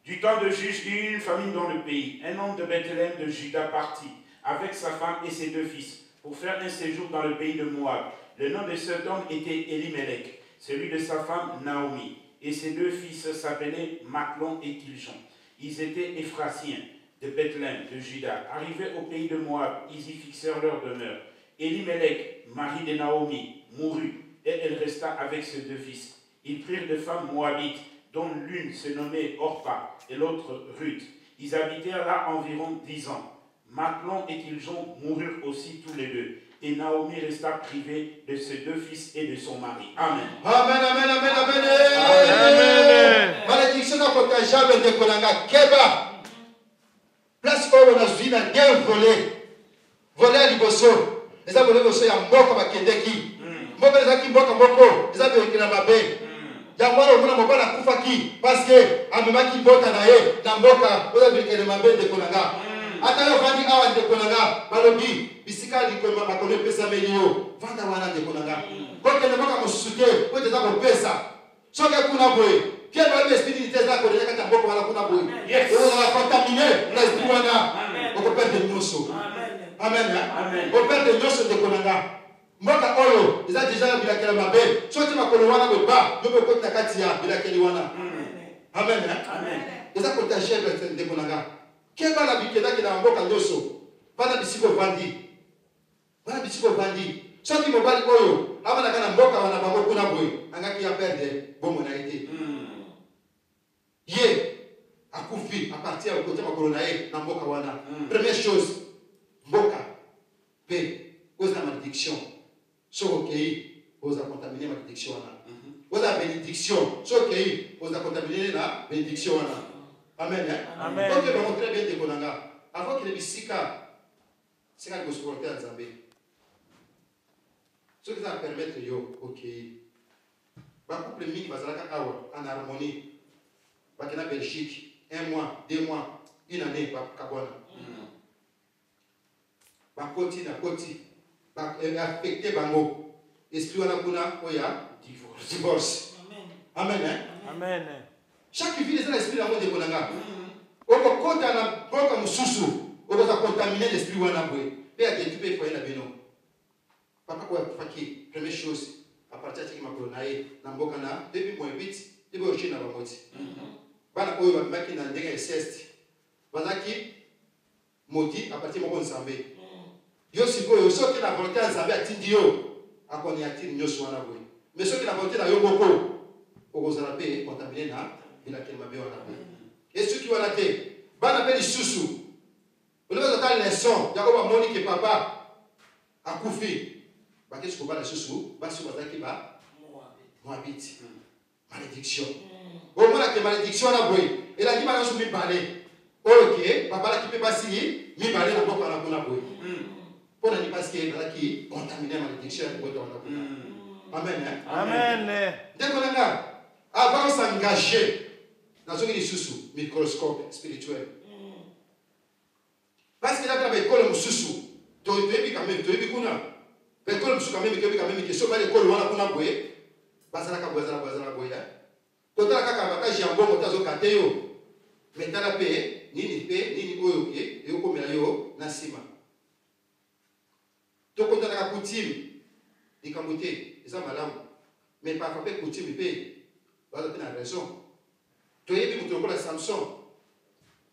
Du temps de Juge, il y eut une famine dans le pays. Un homme de Bethléem de Juda partit avec sa femme et ses 2 fils pour faire un séjour dans le pays de Moab. Le nom de cet homme était Elimelech, celui de sa femme Naomi. Et ses 2 fils s'appelaient Maclon et Kiljon. Ils étaient Éphrasiens de Bethléem de Juda. Arrivés au pays de Moab, ils y fixèrent leur demeure. Elimelech, mari de Naomi, mourut et elle resta avec ses 2 fils. Ils prirent de femmes moabites, dont l'une se nommait Orpa et l'autre Ruth. Ils habitèrent là environ 10 ans. Maclon et Kiljon moururent aussi tous les 2. Et Naomi resta privée de ses 2 fils et de son mari. Amen. Amen, amen, amen, amen. Amen. Malédiction n'a pas jamais de konanga. Keba. Place où on a vu dans guerre volé à Liboso. Les amis volé aussi à Mboka Bakendeki. Mboka les aki Mboka Mboko. Les amis qui n'a pas bé. Yamwana omuna mobala kufaki parce que amemaki bota na ye na mboka oza bikele mabe de konanga. Ata yo vandi awa de konanga balobi bisika likoma makolo pesa melio vanda wana de konanga. Koke ne mboka mosusuke ko teza ko pesa. Soke kuna boy. Ke ba le esprit teza ko de kata mboka wala kuna boy. Yes. On va contaminer l'esprit wana. On peut perdre nyoso. Amen. Amen. On perd de nyoso de konanga. Mboka oyo eza déjà bilakela mabe soki makolo wana beba yo be kota kati ya bilakeli wana. Amen. Amen. Eza protéger de konanga. Keba la bikela ki na mboka nyoso bana bisiko vandi soki mobali oyo abana kana mboka wana bango kuna boy angaki ya perdre bomo na été ye akufi à partir ya côté makolo na ye na mboka wana. Première chose mboka pe cause la malédiction. So okay, osa contaminer malédiction wana. Osa bénédiction. So okay, osa contaminer la bénédiction wana. Amen. Amen. Donc on montre bien de konanga. Avant que les bisika c'est quand vous supportez en Zambie. Ce qui va permettre yo okay. Ba couple mingi bazalaka awa en harmonie. Ba kena Belgique 1 mois, 2 mois, une année ba kabona. Ba koti na koti. Affecté bango esprit wana kuna oya divorce. Amen. Hein? Amen. Chaque vie est l'esprit d'amour de Konanga. Oko kota na boka mususu, oko za contaminer l'esprit wana boy. Pe a détruire le foyer na beno. Papa quoi faki, première chose, à partir de ce qui m'a pronaé, na boka na depuis moins vite, depuis au Chine na bamoti. Bana oyo ba maki na ndenge inceste. Bazaki modi à partir moko nzambe. Yo sikoyo soki na volonté ya nzambe atindi yo, akoni atindi nyoso wana boy. Mais soki na volonté na yo boko, okozala pe contaminer na bilakeli mabe wana pe. Et ceux qui vont la terre, bana pe lisusu. Vous devez entendre les sons. Yakoba moni que papa a koufi. Ba qu'est-ce qu'on va la lisusu? Ba sur bazaki ba moabit. Malédiction. Au moins la malédiction na boy. Et la dit bana sur mi balé. OK, papa la qui peut passer mi balé na boka na bona boy. Pour ne pas que la qui contaminer malédiction na boka na bona. Amen. Amen. Dès qu'on a avant s'engager dans un sous microscope spirituel. Parce qu'il y a des écoles sous tu es quand même, tu es kuna. École sous quand même, tu es quand même que sur l'école wana kuna boye. Basala ka boza boya. Kota ka ka ka jambo motazo kateyo. Metala pe nini oyo ke yo komela yo na sima. To kota ka coutume ikamuté, ça malamu. Mais pas faire coutume pe. Voilà une raison. Tu as vu que la Samson,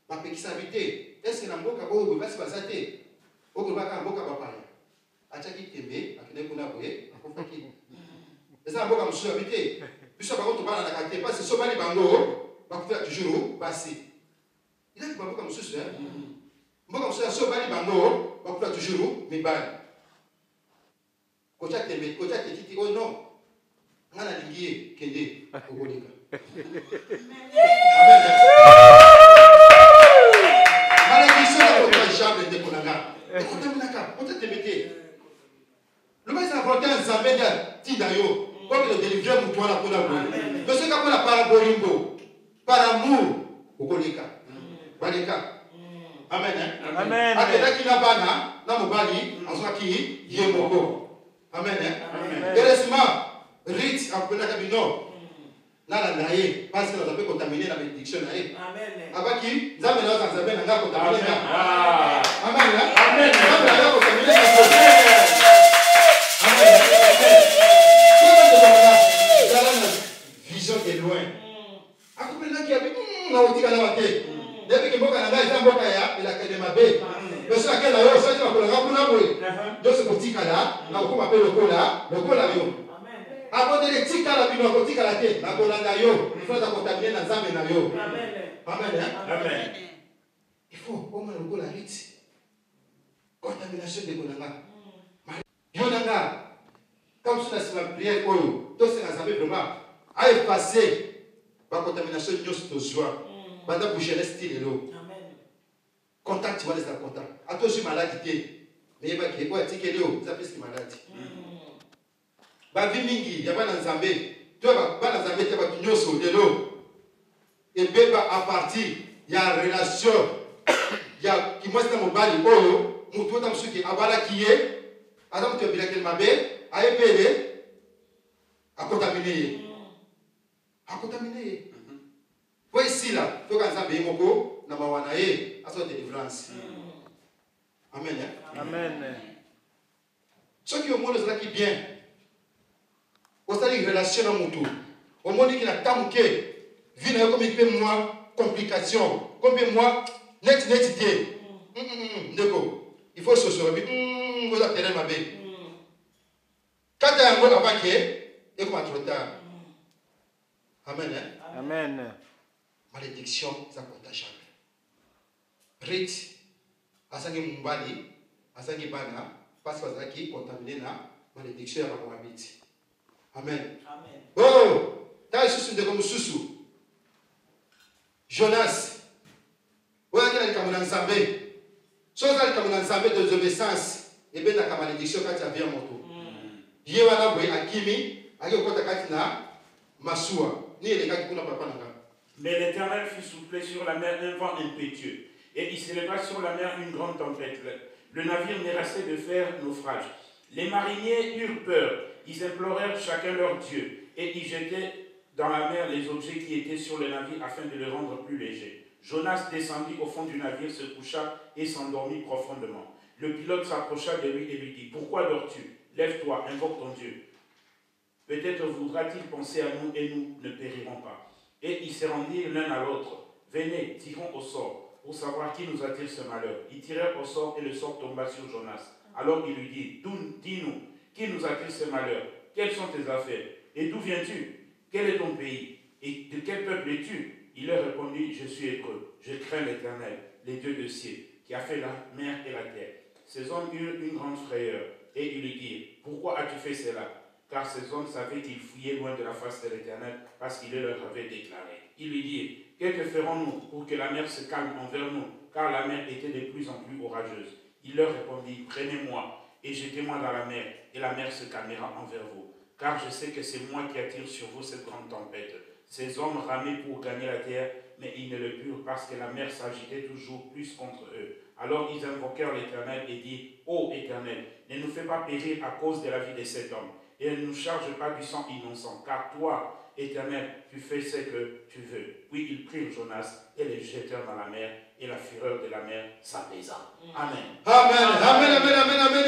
papa qui s'habitait, est-ce que la mboka oyo va se passer? Oyo va ka mboka papa. Achaki tembe, akine kuna boye, akofaki. Eza mboka musu habité. Puisque par contre bana na kate parce que sobali bango, ba ko faire toujours passer. Il a dit mboka musu hein. Mboka musu sobali bango, ba ko faire toujours mibali. Kocha tembe, kocha titi oh non. Ngana lingie kende okolika. Malédiction de jamais de Konanga. Kontaminaka, on te mettait. Le maître a volonté un Zambédia, Tidayo, comme le délivrer Moutouana Konabo. Mais ce qu'on a parabolimbo, par amour, Okolika. Balika. Amen. Amen. Akedaki na bana, na mobali, azwaki yemoko. Amen. Heureusement, Rite appelé Kabino. Nala naye parce que nous avons contaminé la bénédiction naye. Amen. Abaki, nous avons contaminé la contaminé. Amen. Amen. Nous avons contaminé la Amen. Vision de loin. Akupé là qui a vu na otika na wate. Depuis que mboka na ngai za mboka ya il a que de mabe. Parce que la yo ça tu vas ko na boye. Donc c'est botika là, na ko m'appelle le cola yo. Avant de les tika la bino ko tika la te na kolanda yo il faut ta contaminer na nzambe na yo. Amen. Amen. Il faut au moins le la rite. Contamination de konanga. Yo nanga comme ça c'est la prière oyo to c'est nzambe vraiment a effacer ba contamination nyos to joie. Banda boucher le style lo. Amen. Contact tu vois les contacts. Attention maladie te. Mais ba ke ko atike leo ça plus maladie. Bavi mingi ya bana nzambe to bana nzambe te ba tunyoso lelo et beba à partir ya relation ya ki mwasi na mobali oyo mutu ta msuki abala kiye adam to bila kel mabe aepele akontaminer ouais ici là to ka nzambe moko na mawana ye aso délivrance. Amen. Amen. Ce qui au monde là qui bien au stade de relation dans mon tour. Au monde qui n'a pas manqué, vie n'a comme il moi complication, comme moi net. D'accord. Il faut se sauver. Vous appelez ma bête. Quand tu as un mot à paquet, et comment trop tard. Amen. Amen. Malédiction, ça compte à jamais. Rite, asangi mumbali, asangi bana, parce que ça qui contaminé na malédiction à la moabite. Amen. Amen. Oh, t'as sous de comme sous. Jonas. Ouais, il y a comme un nzambe. Chose comme un nzambe de désobéissance. Et bien la malédiction quand tu as bien moto. Yewana boy akimi, aki okota katina masua. Ni les gars qui kuna papa nanga. Mais l'Éternel fut soufflé sur la mer un vent impétueux, et il s'éleva sur la mer une grande tempête. Le navire n'est resté de faire naufrage. Les mariniers eurent peur. Ils implorèrent chacun leur Dieu et ils jetaient dans la mer les objets qui étaient sur le navire afin de le rendre plus léger. Jonas descendit au fond du navire, se coucha et s'endormit profondément. Le pilote s'approcha de lui et lui dit: Pourquoi dors-tu? Lève-toi, invoque ton Dieu. Peut-être voudra-t-il penser à nous et nous ne périrons pas. Et ils se rendirent l'un à l'autre. Venez, tirons au sort, pour savoir qui nous attire ce malheur. Ils tirèrent au sort et le sort tomba sur Jonas. Alors il lui dit: Dis-nous, qui nous attire ce malheur? Quelles sont tes affaires? Et d'où viens-tu? Quel est ton pays? Et de quel peuple es-tu? Il leur répondit: Je suis hébreu, je crains l'Éternel, les dieux de ciel, qui a fait la mer et la terre. Ces hommes eurent une grande frayeur, et ils lui dirent: Pourquoi as-tu fait cela? Car ces hommes savaient qu'ils fuyaient loin de la face de l'Éternel, parce qu'il leur avait déclaré. Ils lui dirent: Que ferons-nous pour que la mer se calme envers nous? Car la mer était de plus en plus orageuse. Il leur répondit: Prenez-moi et jetez-moi dans la mer, et la mer se calmera envers vous. Car je sais que c'est moi qui attire sur vous cette grande tempête. Ces hommes ramaient pour gagner la terre, mais ils ne le purent parce que la mer s'agitait toujours plus contre eux. Alors ils invoquèrent l'Éternel et dirent: Ô Éternel, ne nous fais pas périr à cause de la vie de cet homme, et ne nous charge pas du sang innocent, car toi, Éternel, tu fais ce que tu veux. Puis ils prirent Jonas et le jetèrent dans la mer, et la fureur de la mer s'apaisa. Amen. Amen. Amen. Amen. Amen.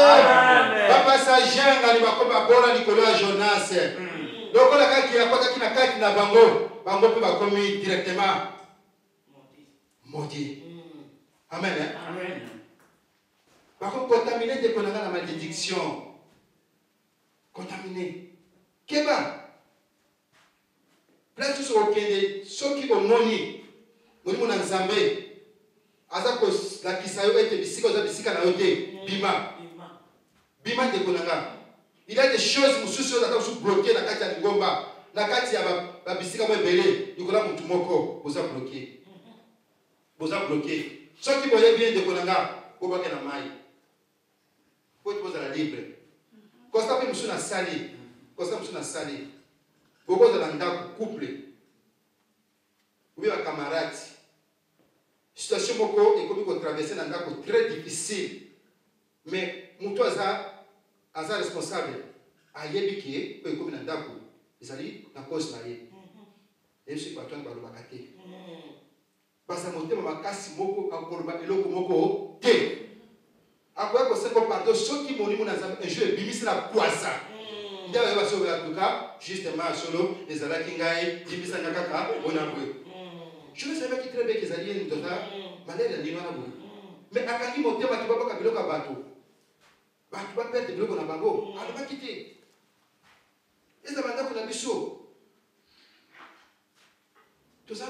Amen. Papa Sajenga ni bakoba bola nikolo ya Jonas. Donc la kaki ya kota kina kaki na bango pe bakomi directement maudit. Amen. Amen. Par contre, contaminé de konanga la malédiction. Contaminé. Keba. Place sur okende soki omoni moni mona nzambe azako la kisayo ete bisika za bisika na yote bima de konanga. Il y a des choses mususu za tasu bloquer na kati ya ngomba na kati ya ba bisika mo ebele nikola mutu moko boza bloquer. Soki boye bien de konanga ko baka na mai. Ko boza la libre. Kosta pe musu na sali. Beaucoup de l'andako couple, ou bien camarade. Situation moko et comme qu'on traverse l'andako très difficile, mais muto aza responsable. Ayebi qui peut comme l'andako, ils allaient na cause na ye. Et je suis pas toi balo bakate. Basa monte mama kasi moko akoloba eloko moko te. Akoya ko se ko pardon soki moni mona za un jeu bimisi na kwasa. Justement, solo, les alakingaï, Jimisa Nakaka, on a vu. Je ne savais pas très bien qu'ils allaient nous donner manière de dire. Mais à Kaki monter, ma qui va pas kabilo kabato. Bah, tu vas perdre le bloc en abango. Ah, ne pas quitter. Et ça va qu'on a mis chaud. Tout ça,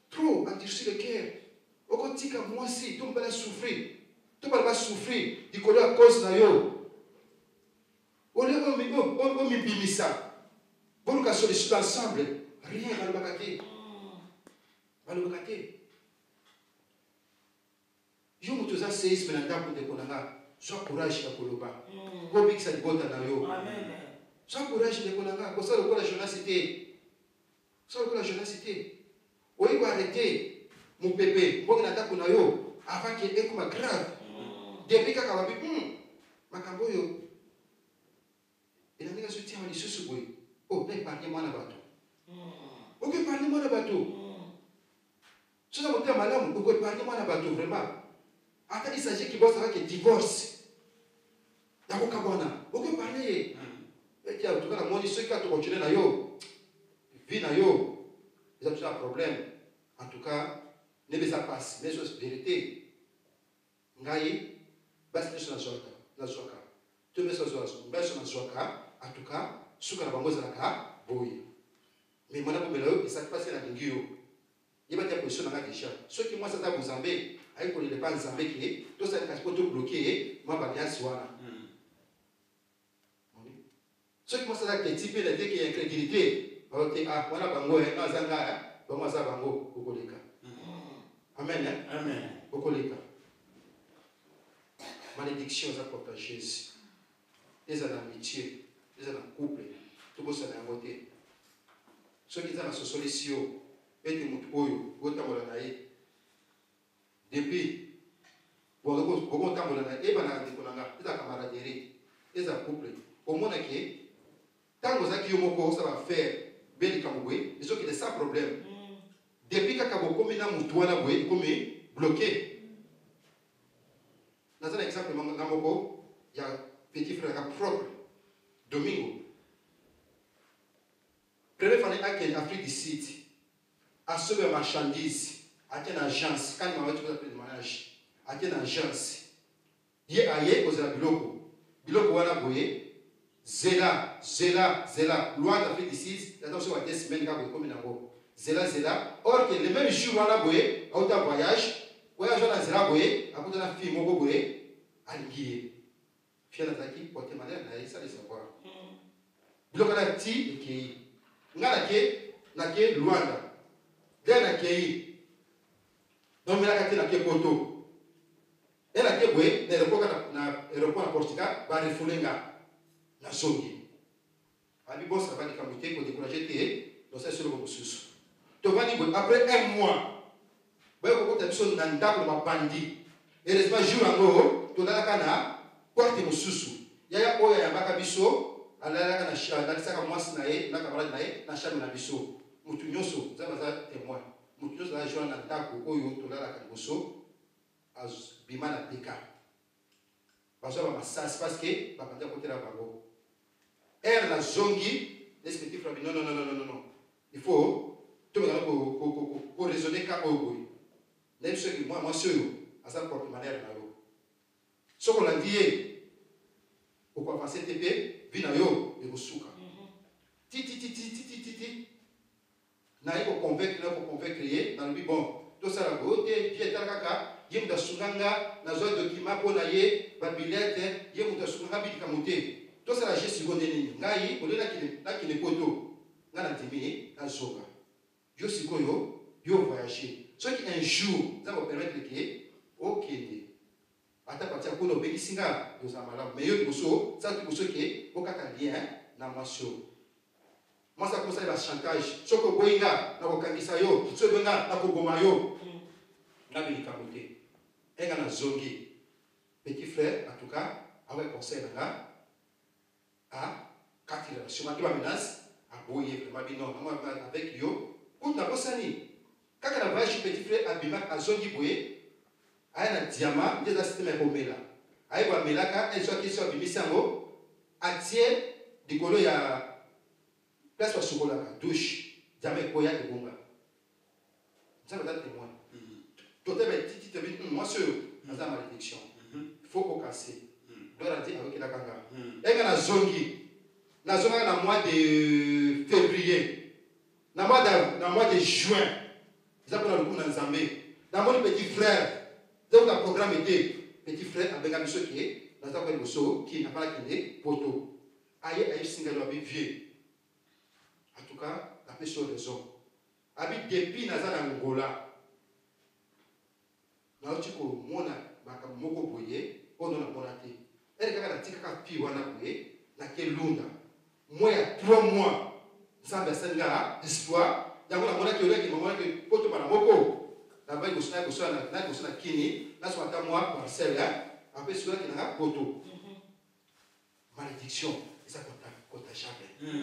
trop, endurcir le cœur. Au quotidien, moi aussi, tout le monde va souffrir. Tout le monde va souffrir. Du côté à cause de yo. On est bimisa. Bon, nous avons solution ensemble. Rien va le bagater. Je vous dis, c'est ce que nous avons fait. Sois courage de Koloba. Comme ça, c'est bon dans yo. Sois courage de Kolanga. Comme ça, le courage de la cité. Oui, il faut arrêter. Mon bébé, moi, je suis là avant qu'il y ait comme grave. Depuis que je suis là, et la nègre se tient à l'issue sur lui. Oh, là, parlez-moi dans le bateau. Ok, parlez-moi dans le bateau. Si vous avez un malade, ok, parlez-moi dans le bateau, vraiment. Attends, il s'agit qu'il va savoir qu'il divorce. D'accord, Kabana. Ok, parlez. Et en tout cas, moi, ceux qui ont continué dans yo, vie dans yo, ils ont toujours un problème. En tout cas, ne pas passer. Mais c'est la vérité. Ngaï, basse les choses dans le soka. Tu mets ça sur le soka. En tout cas, ce qu'on a besoin de faire, oui. Mais moi, je ne sais pas si c'est la guillot. Il y a des positions dans la déjà. Ceux qui moi, ça t'a vous embêté, avec les pas en Zambé qui tout ça, c'est pour tout bloquer, moi, je vais bien ceux qui moi, ça t'a type de dire qu'il y a une crédibilité. Ah, voilà, bango, un zanga, bango, ça, bango, au Koleka. Amen. Amen. Au Koleka. Malédiction, ça porte à Jésus. Ils ont l'amitié. Ils ont un couple, tout le monde s'en a voté. Ceux qui ont la solution, et des moutouilles, depuis, bon, on a camaraderie. eza couple omona ke tango zaki yo moko ça va faire beli kamboé les autres qui sans problème depuis kaka bokomi na mutu wana boye komi bloqué nazana exemple na moko ya petit frère ka propre Domingo première fois qu'il en Afrique du Sud a sauvé marchandise a une agence quand il m'a dit que mariage a une agence ye aye kozela biloko wana boye zela loi d'Afrique du Sud la danse wa des semaines ka boye comme nango zela or que le même jour wana boye a autant voyage na zela boye a kuta na fille moko boye alingiye fille na taki porter malheur na ça les savoir biloko na ti ekei ngana ke na ke Luanda de na kei donc la kati na ke poto ela ke boye na aéroport na Portugal ba refulenga na zongi abi bon ça va ni kamuté ko décourager té donc c'est sur le bosusu to vani boye après un mois ba ko kota biso na ndako ma bandi heureusement jour ngo to la kana porte bosusu yaya oya ya baka biso alala kana shaka saka mwasi na ye na camarade na ye na shamu na biso mutu nyoso za baza témoin mutu nyoso na joindre na ndako oyo to la kana boso az bimana deka bazo ba masas parce que ba banda côté la bango la zongi les petits frères non il faut tout le monde pour raisonner ka oyo même ceux qui moi sûr à sa propre manière na yo ce qu'on a dit pourquoi passer TP vina yo et bosuka ti na iko convaincre ye na lui bon tout ça la beauté puis etakaka ye muta sunganga na zo document pour na ye ba billette ye muta sunganga bitika muté tout ça la geste seconde nini ngai olela kile poto ngana dimi na zoka yo sikoyo yo voyager ce qui un jour ça va permettre que okende ata partir pour no bekisinga yo za malamu mais yo boso ça tu boso ke okata lien na mwasio moi ça conseille la chantage soko boinga na kokangisa yo soko boinga na koboma yo na bilika muté enga na zongi petit frère en tout cas avec conseil là à quatre relations qui va menace à boyer vraiment bien non avec yo pour na bosani kaka na voyage petit frère abima à zongi boyer aya na diamant déjà système bomela ayi ba melaka et soit qui soit bimisango atie dikolo ya place wa sokola douche jamais koya de bonga ça va être témoin tout est petit moi sur la malédiction il faut au casser doit dire avec la kanga et na zongi na mois de février na mois de juin ça pour le coup dans Zambé dans mon petit frère donc le programme était petit frère avec un monsieur qui est dans un coin qui n'a pas la clé poto aïe single abi vieux en tout cas la personne raison abi depuis nazana Angola na otiko mona makamoko boye ono na monate elle kaka na tika ka pi wana boye na kelunda moi ya 3 mois samba senga espoir yango na monate yo ki maman ke poto bana moko la veille na kini na so ata moi parcelle après sur qui na poto malédiction ça kota jamais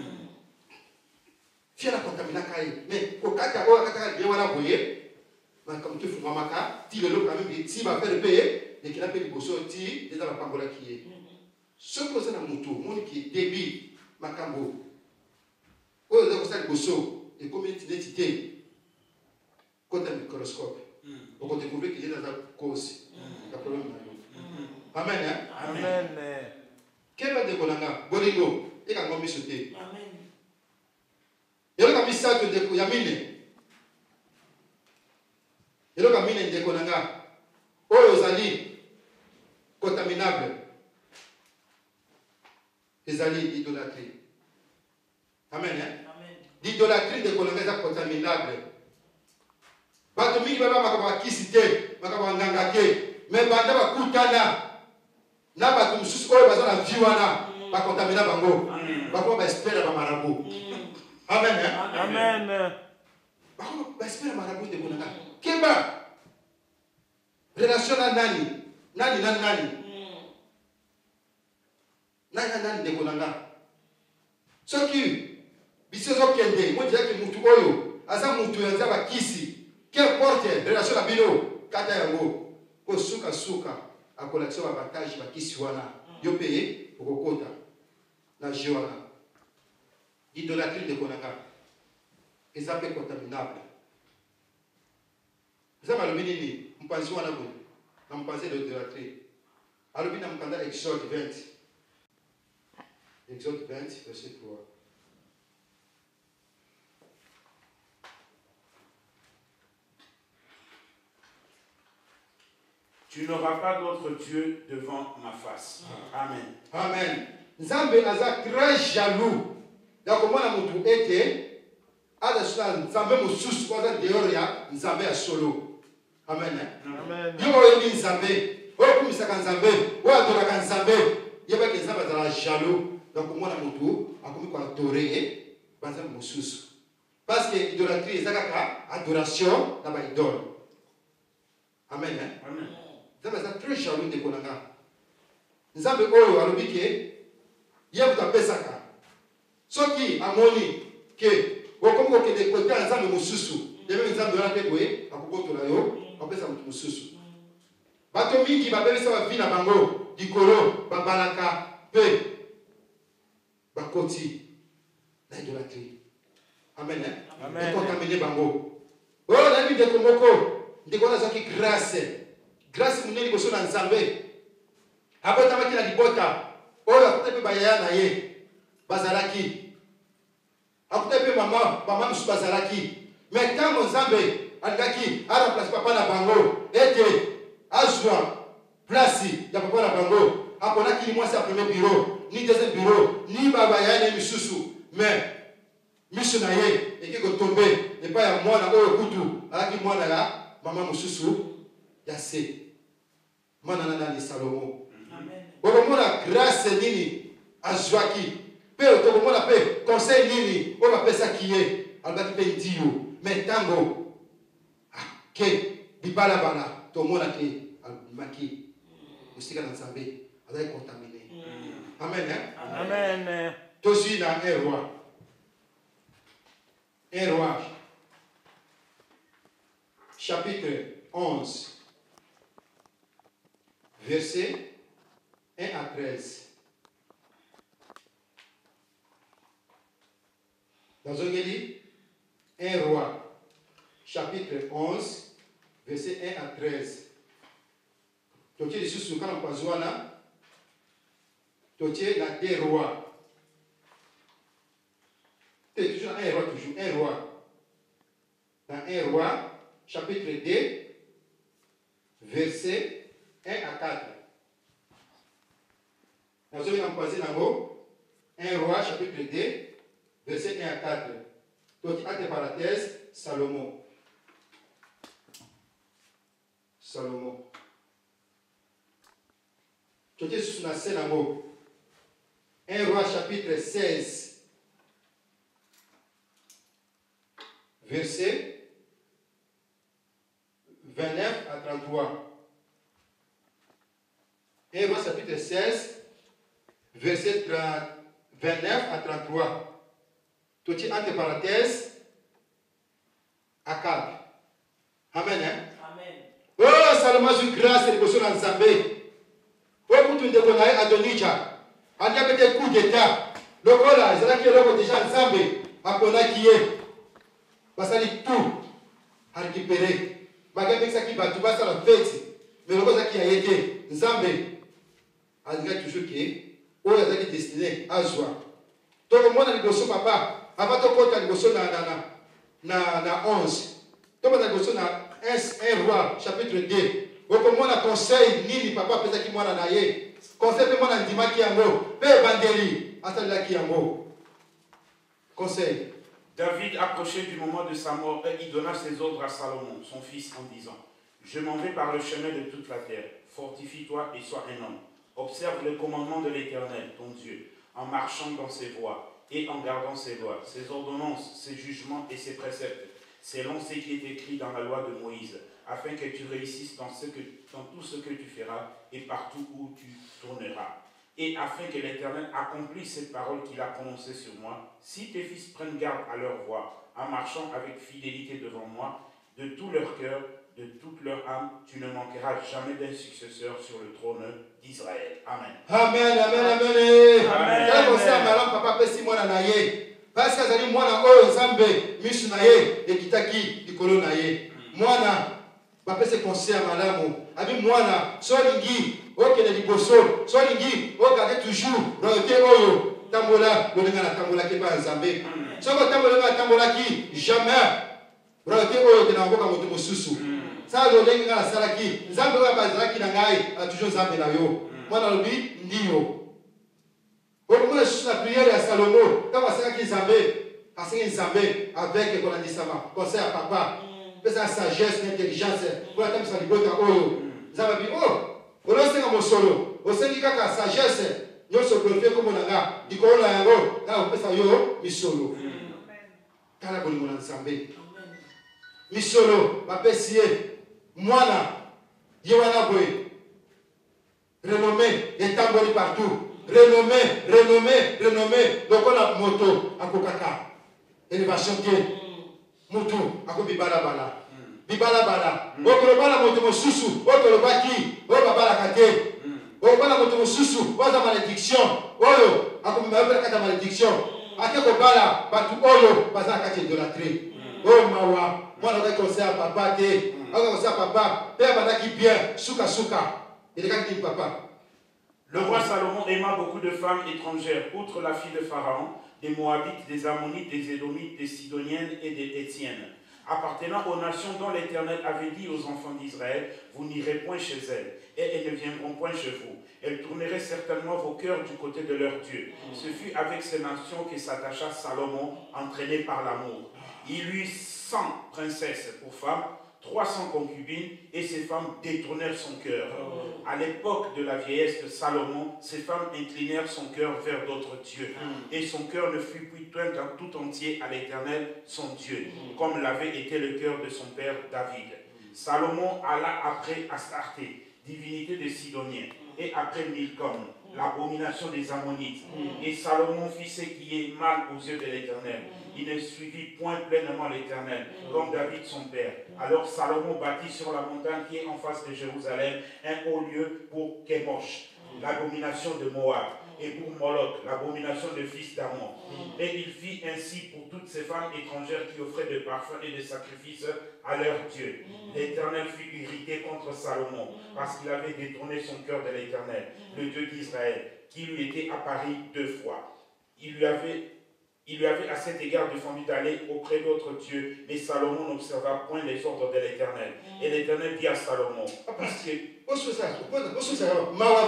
fia la contamina kai mais ko kata o kata bien wana boye ba comme tu fuma maka ti le lo quand même si va faire payer et qu'il a payé boso ti déjà va pambola qui est ce que ça na mutu mon qui débit makambo o za ko sa boso et comme identité côté microscope on découvre qu'il y a dans la cause la problème amen hein? Amen. Quel va décoller bolingo et quand on sauter Amen. et là comme ça tu décoller yamine et là comme mine décoller oyo zali contaminable ezali idolâtrie amen hein? Amen. L'idolâtrie décoller est contaminable bato mingi baba makaba kisi te makaba nganga te mais banda bakutana na bato mususu oyo baza na vie wana bakontamina bango bakoma baespere ba marabu amen hein? Amen. bakoma baespere marabu de konanga keba relation na nani nani ndeko na nga soki biso ezokende modiyaki mutu oyo aza mutu ya nzambe akisi qu'importe relation na bino kata yango kosuka akolakisa babantage bakisi wana yo mpe okokota na je wana idolâtrie ndeko na nga eza mpe contaminable eza balobi nini mpanzi wana boye na mpanzi de l'idolâtrie alobi na mokanda Exode 20 Exode 20 verset 3. Tu n'auras pas d'autre Dieu devant ma face. Amen. Amen. Nzambe aza très jaloux. Ya komona mutu ete adasula nzambe mosusu kwaza dehors ya nzambe ya solo. Amen. Amen. Yo oyebi nzambe, okumisaka nzambe, oadoraka nzambe, yebaki nzambe azala jaloux. Donc komona mutu akomi ko adorer banzambe mosusu. Parce que idolâtrie eza kaka adoration na ba idole. Amen. Amen. Nzambe aza très jaloux ndeko na nga. Nzambe oyo alobi ke ye moto apesaka soki amoni ke okomi kokende kotala nzambe mosusu yebemi nzambe wana mpe boye akobotola yo apesa moto mosusu. Bato mingi babebisa bavi na bango likolo babalaka mpe bakoti na idolâtrie. Amen. Ekontamine bango oyo nayebi ndeko moko ndeko wana azwaki grâce munene liboso na nzambe abotamaki na libota oyo akuta mpe bayaya na ye bazalaki akuta mpe mama mosusu bazalaki me ntango nzambe alingaki aremplace papa na bango ete azwa place ya papa na bango aponaki ni mwasi ya premier bureau ni deuxième bureau ni bayaya na ye misusu me miso na ye eki kotombe epai ya mwana oyo kutu alaki mwana ya mama mosusu ya se mwana na nani Salomo. Okomona grâce nini azwaki mpe tokomona mpe conseil nini oyo bapesaki ye alobaki mpe ndio me ntango ake bibalabala tomona ke alobimaki mosika na nzambe azali contamine. Amen. Amen. Tozwi na un roi chapitre 11 verset 1 à 13. Dans un roi, chapitre 11, verset 1 à 13. Totier de sous quand on passe là, totier na deux rois. C'est toujours un roi, toujours un roi. Dans un roi, chapitre 2, verset 1 à 4. Nous allons passer dans 1 roi, chapitre 2, verset 1 à 4. Donc, entre parenthèses, Salomon. Salomon. Tu es sur la scène en mot. 1 roi, chapitre 16, verset 29 à 33. 1 roi, chapitre 16, verset 29 à 33. Tout est entre parenthèses, à 4. Amen. Amen. Oh, Salomon a eu grâce et dévotion dans Zambé. Oh, pour tout le monde, Adonija. On a fait des coups d'état. Le rôle là, c'est là qu'il y a déjà Zambé. Après, qui est. Parce qu'il tout à récupérer. Malgré ça qui va tout passer à la fête. Mais le rôle qui a été Zambé. On dirait toujours qu'il oh, il y a des destinés à joie. Tout le monde a dit papa. Avant de compter na 11. Tout le monde a dit 1 roi, chapitre 2. Au moment de conseil, ni papa peut être qui m'a naïe. Conseil peut m'en dire qui yango. Pe bandeli. Attends là qui yango. Conseil. David approchait du moment de sa mort et il donna ses ordres à Salomon, son fils, en disant: Je m'en vais par le chemin de toute la terre. Fortifie-toi et sois un homme. Observe le commandement de l'Éternel, ton Dieu, en marchant dans ses voies et en gardant ses lois, ses ordonnances, ses jugements et ses préceptes, selon ce qui est écrit dans la loi de Moïse, afin que tu réussisses dans tout ce que tu feras et partout où tu tourneras. et afin que l'Éternel accomplisse cette parole qu'il a prononcée sur moi, si tes fils prennent garde à leur voie, en marchant avec fidélité devant moi, de tout leur cœur, de toute leur âme, tu ne manqueras jamais d'un successeur sur le trône d'Israël. Amen. Amen, amen, amen. Amen. Quel conseil à madame papa pesi mwana na ye. Parce que azali mwana oyo Nzambe misu na ye ekitaki likolo na ye. Mwana bapese conseil à madame. Abi mwana solingi okende liboso, solingi ogarde toujours royauté oyo tambola lolinga na tambola ke ba Nzambe. Soko tambola na tambola ki jamais royauté oyo tena ngoka moto mosusu. Ça lolinga na salaki Nzambe wa bazalaki na ngai a toujours Nzambe na yo. Mwana lobi ndiyo. Beaucoup de la prière à Salomon, quand on sait qu'il Nzambe avec Konandisama, conseil à papa, sa sagesse, l'intelligence, pour la table, ça lui botte à Oyo. Nzambe dit, oh, on a un solo, on sait qu'il y a la sagesse, nous sommes glorifiés comme on a, du coup, on a un go, là, on peut ça, yo, mi solo. Kala boni mona Nzambe. Mi solo, ma pesier, moana, yewana boy, renommé, et tamboli partout. Renommé, renommé, renommé. Donc on a moto à Kokaka. Élévation qui moto à Bibala Bala. Bibala Bala. Okolobala moto mosusu. Okolobaki. Obabala kate. Obala moto mosusu. Oza malédiction. Oyo. Akomimabela kata malédiction. Akekobala. Batu oyo. Baza kati idolâtrie. Oh mawa. Moi on a conseillé à papa te. On a conseillé à papa. Père badaki bien. Souka souka. Il est quand papa. Le roi Salomon aima beaucoup de femmes étrangères, outre la fille de Pharaon, des Moabites, des Ammonites, des Édomites, des Sidoniennes et des Étiennes, appartenant aux nations dont l'Éternel avait dit aux enfants d'Israël, vous n'irez point chez elles, et elles ne viendront point chez vous. Elles tourneraient certainement vos cœurs du côté de leur Dieu. Ce fut avec ces nations que s'attacha Salomon, entraîné par l'amour. Il eut 100 princesses pour femmes, 300 concubines, et ces femmes détournèrent son cœur. À l'époque de la vieillesse de Salomon, ces femmes inclinèrent son cœur vers d'autres dieux. Et son cœur ne fut plus tout entier à l'Éternel, son Dieu, comme l'avait été le cœur de son père David. Salomon alla après Astarté, divinité des Sidoniens, et après Milcom, l'abomination des Ammonites. Et Salomon fit ce qui est mal aux yeux de l'Éternel. Il ne suivit point pleinement l'Éternel, comme David son père. Alors Salomon bâtit sur la montagne qui est en face de Jérusalem un haut lieu pour Kemosh, l'abomination de Moab, et pour Moloch, l'abomination de fils d'Ammon. Et il fit ainsi pour toutes ces femmes étrangères qui offraient des parfums et des sacrifices à leur Dieu. L'Éternel fut irrité contre Salomon, parce qu'il avait détourné son cœur de l'Éternel, le Dieu d'Israël, qui lui était apparu 2 fois. Il lui avait à cet égard défendu d'aller auprès d'autres dieux, mais Salomon n'observa point les ordres de l'Éternel. Et l'Éternel dit à Salomon, parce que... Mawa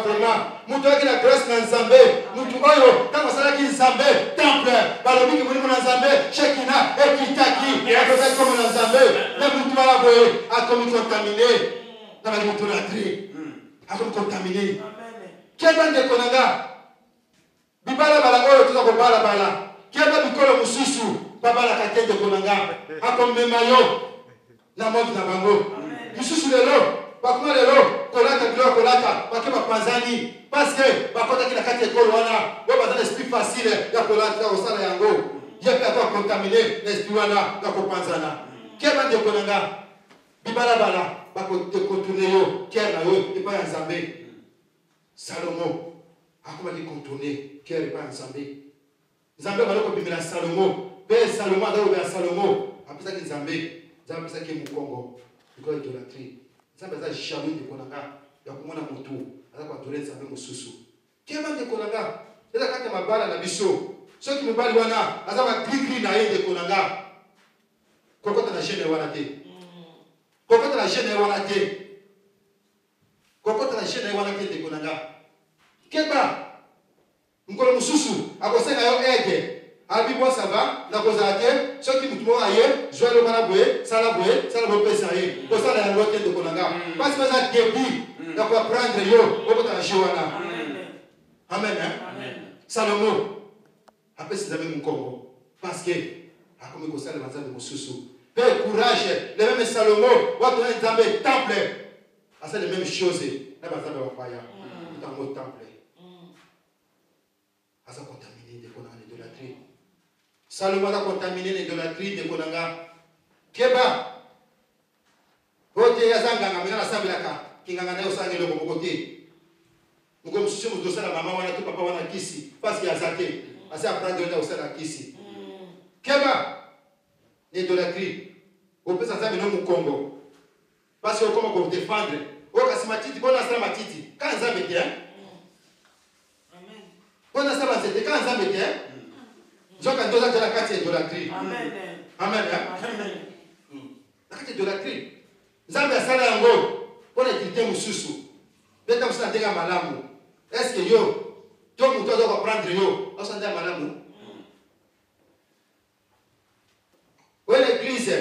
vraiment. Moutou qui la grâce dans Nzambe. Moutou oyo. Quand on s'arrête qui Nzambe. Temple. Balobi qui mouni mon Nzambe. Shekina. Ekitaki. Yes. Comme dans Nzambe. Mais moutou à boye. A comme contaminé. Dans la idolâtrie. A comme contaminé. Quel ban de Konanga. Bibala bala oyo tuza ko bala bala. Kiaba bikolo mususu. Babala kate de Konanga. A comme memayo. La mort na bango. Mususu lelo. Bakuma lelo kolata bilo kolata bakema panzani parce que bakota kila kati ekolo wana bo bazana esprit facile ya kolata au sala yango yepe ata contaminer l'esprit wana ya kopanzana keba nde konanga bibala bala bakote contourner yo kera yo et pas Nzambe. Salomon akoma di contourner kera et pas Nzambe. Nzambe baloko bimela Salomon pe Salomon ado be Salomon apesa ki Nzambe apesa ki mukongo iko idolâtrie. Ça veut dire jamais de konanga ya kumona mutu ala kwa toleza Nzambe mususu kema de konanga eza kati mabala na biso soki mobali wana azaba grigri na ye de konanga kokota na jeune wana te kokota na jeune wana te kokota na jeune wana te de konanga keba ngolo mususu akosenga yo ege abi bon ça va na kozate soki mutu aye joie bana boye sala pesa ye ko sala ya lote de konanga parce que ça début na ko prendre yo okota na joana amen amen. Salomon après c'est même mon Congo parce que a comme ko sala mazambe mususu pe courage le même Salomon wa to Nzambe temple a c'est les mêmes choses na bazambe wa paya dans le temple. Ça a contaminé l'idolâtrie. Salomon a contaminé l'idolâtrie de Konanga. Keba. Ote yazanga ngana sabilaka. Kinganga na yosange lo kokote. Muko msusu mdosa la mama wana tu papa wana kisi parce qu'il y a zaké. Assez apprendre là aussi la kisi. Keba. L'idolâtrie. Au peut ça no mukongo. Parce que comment pour défendre. O kasimatiti bona sala matiti. Quand ça veut dire on a ça, c'est quand ça veut dire Jean quand on a la carte d'idolâtrie. Amen. Amen. La carte d'idolâtrie. Zambe a sala yango pour l'étiter mususu. Peut-être que ça déga malamu. Est-ce que yo toi muto doit prendre yo, on s'en dit malamu. Oui l'église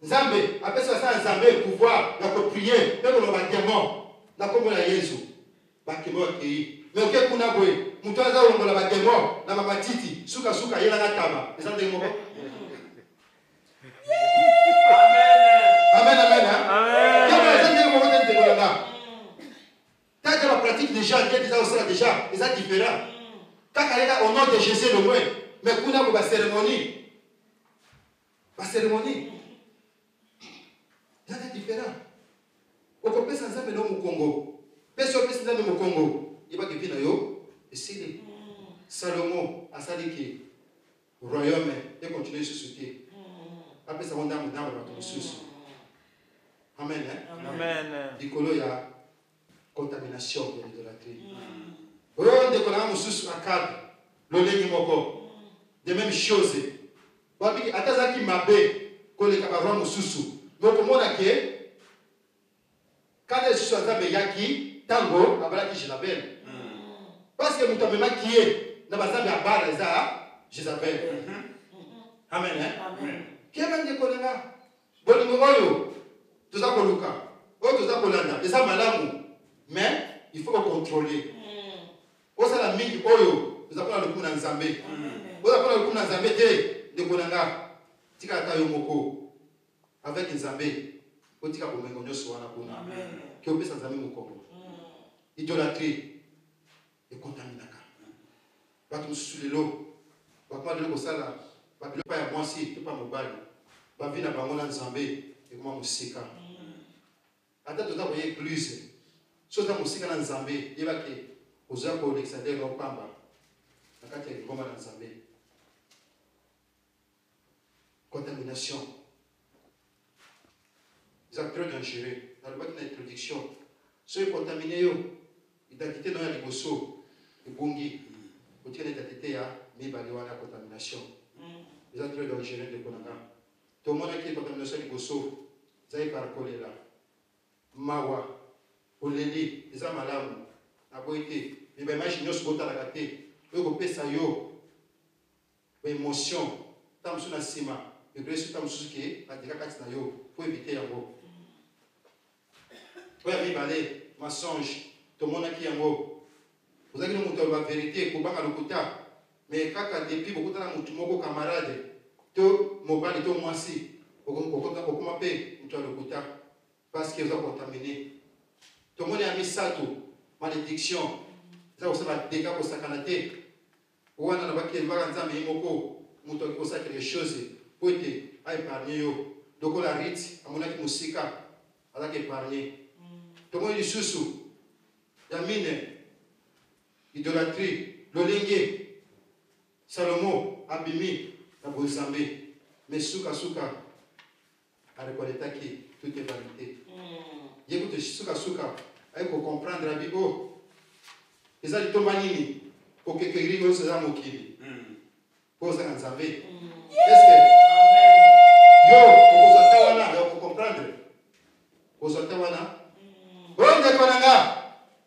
Zambe après ça Zambe pouvoir la prier même le bâtiment na comme la Jésus. Bâtiment qui mais ok kuna boy mutu aza longola ba demo na mama titi suka yela na taba eza ndenge moko amen amen kama eza ndenge moko ndenge kolanga tata la pratique déjà qui déjà aussi déjà eza différent kaka leka au nom de Jésus le moins mais kuna bo ba cérémonie eza différent oko pesa nzambe no mu Congo pesa nzambe mu Congo il va que yo et c'est Salomon a sali que royaume et continuer sur ce pied. Après ça on a mon arbre dans sous. Amen. Amen. Dicolo ya contamination de l'idolâtrie. On décolle mon sous à cadre le lengi moko. De même chose. Babi ataza ki mabe ko le kabaro mon sous. Donc comment on a que quand les sous à yaki tango abala ki je l'appelle. Parce que nous t'avons qui est dans la zone de Barza, Jézabel. Amen. Qui est venu de Kolanga? Bolimoyo, tout ça pour Luka, tout ça pour Landa, et ça malamu. Mais il faut contrôler. Au la mine oyo, nous avons le coup dans Zambé. Nous avons le coup dans Zambé de Kolanga. Tika tayo moko avec Zambé. Au tika pour mengonyo soana kuna. Qui obéit sans Zambé moko. Idolâtrie. Et contaminaka. Bato sous l'eau. Bakma de l'eau sala. Babilo pa ya mwasi, to pa mobali. Bavi na bango na Nzambe et comment musika. Ata to ta boye église. So ta musika na Nzambe, yeba ke oza ko Alexander no pamba. Nakati ya ngoma na Nzambe. Contamination. C'est très dangereux. Dans le bas de l'introduction, ceux contaminés yo, identité dans la liboso. Bungi, vous tirez l'identité à Mibaliwana contamination. Les entrées d'origine de Konanga. Tout le monde qui est contamination du Bosso, Zay par choléra, Mawa, Oleli, les Amalamu, Aboïté, les Bemachinios Bota la gâte, le Gopé Sayo, émotion, Tamsuna Sima, le Grésu Tamsuke, la Dikakatsnayo, pour éviter un mot. Pour y aller, mensonge, tout le monde qui est un mot. Vous avez la vérité pour banga lokuta mais kaka depuis beaucoup na mutu moko camarade to mobali to mwasi okoma pe mutu lokuta parce que vous avez contaminé to moni ami sato malédiction ça aussi va dégâts pour sakanate wana na baki va nzambe moko mutu ko sa quelque chose pour être épargner yo donc la rite amona ki musika ala ke épargner to moni lisusu ya mine idolâtrie, l'olingue, Salomon, Abimi, la Bozambé, mais Souka, à reconnaître qui tout est vanité. Écoute, Souka, il faut comprendre la Bible. Et ça, il tombe à Nini, pour que quelqu'un se fasse moquer. Pour ça, Nzambé. Est-ce que, yo, pour comprendre, pour Otawana, on déconne,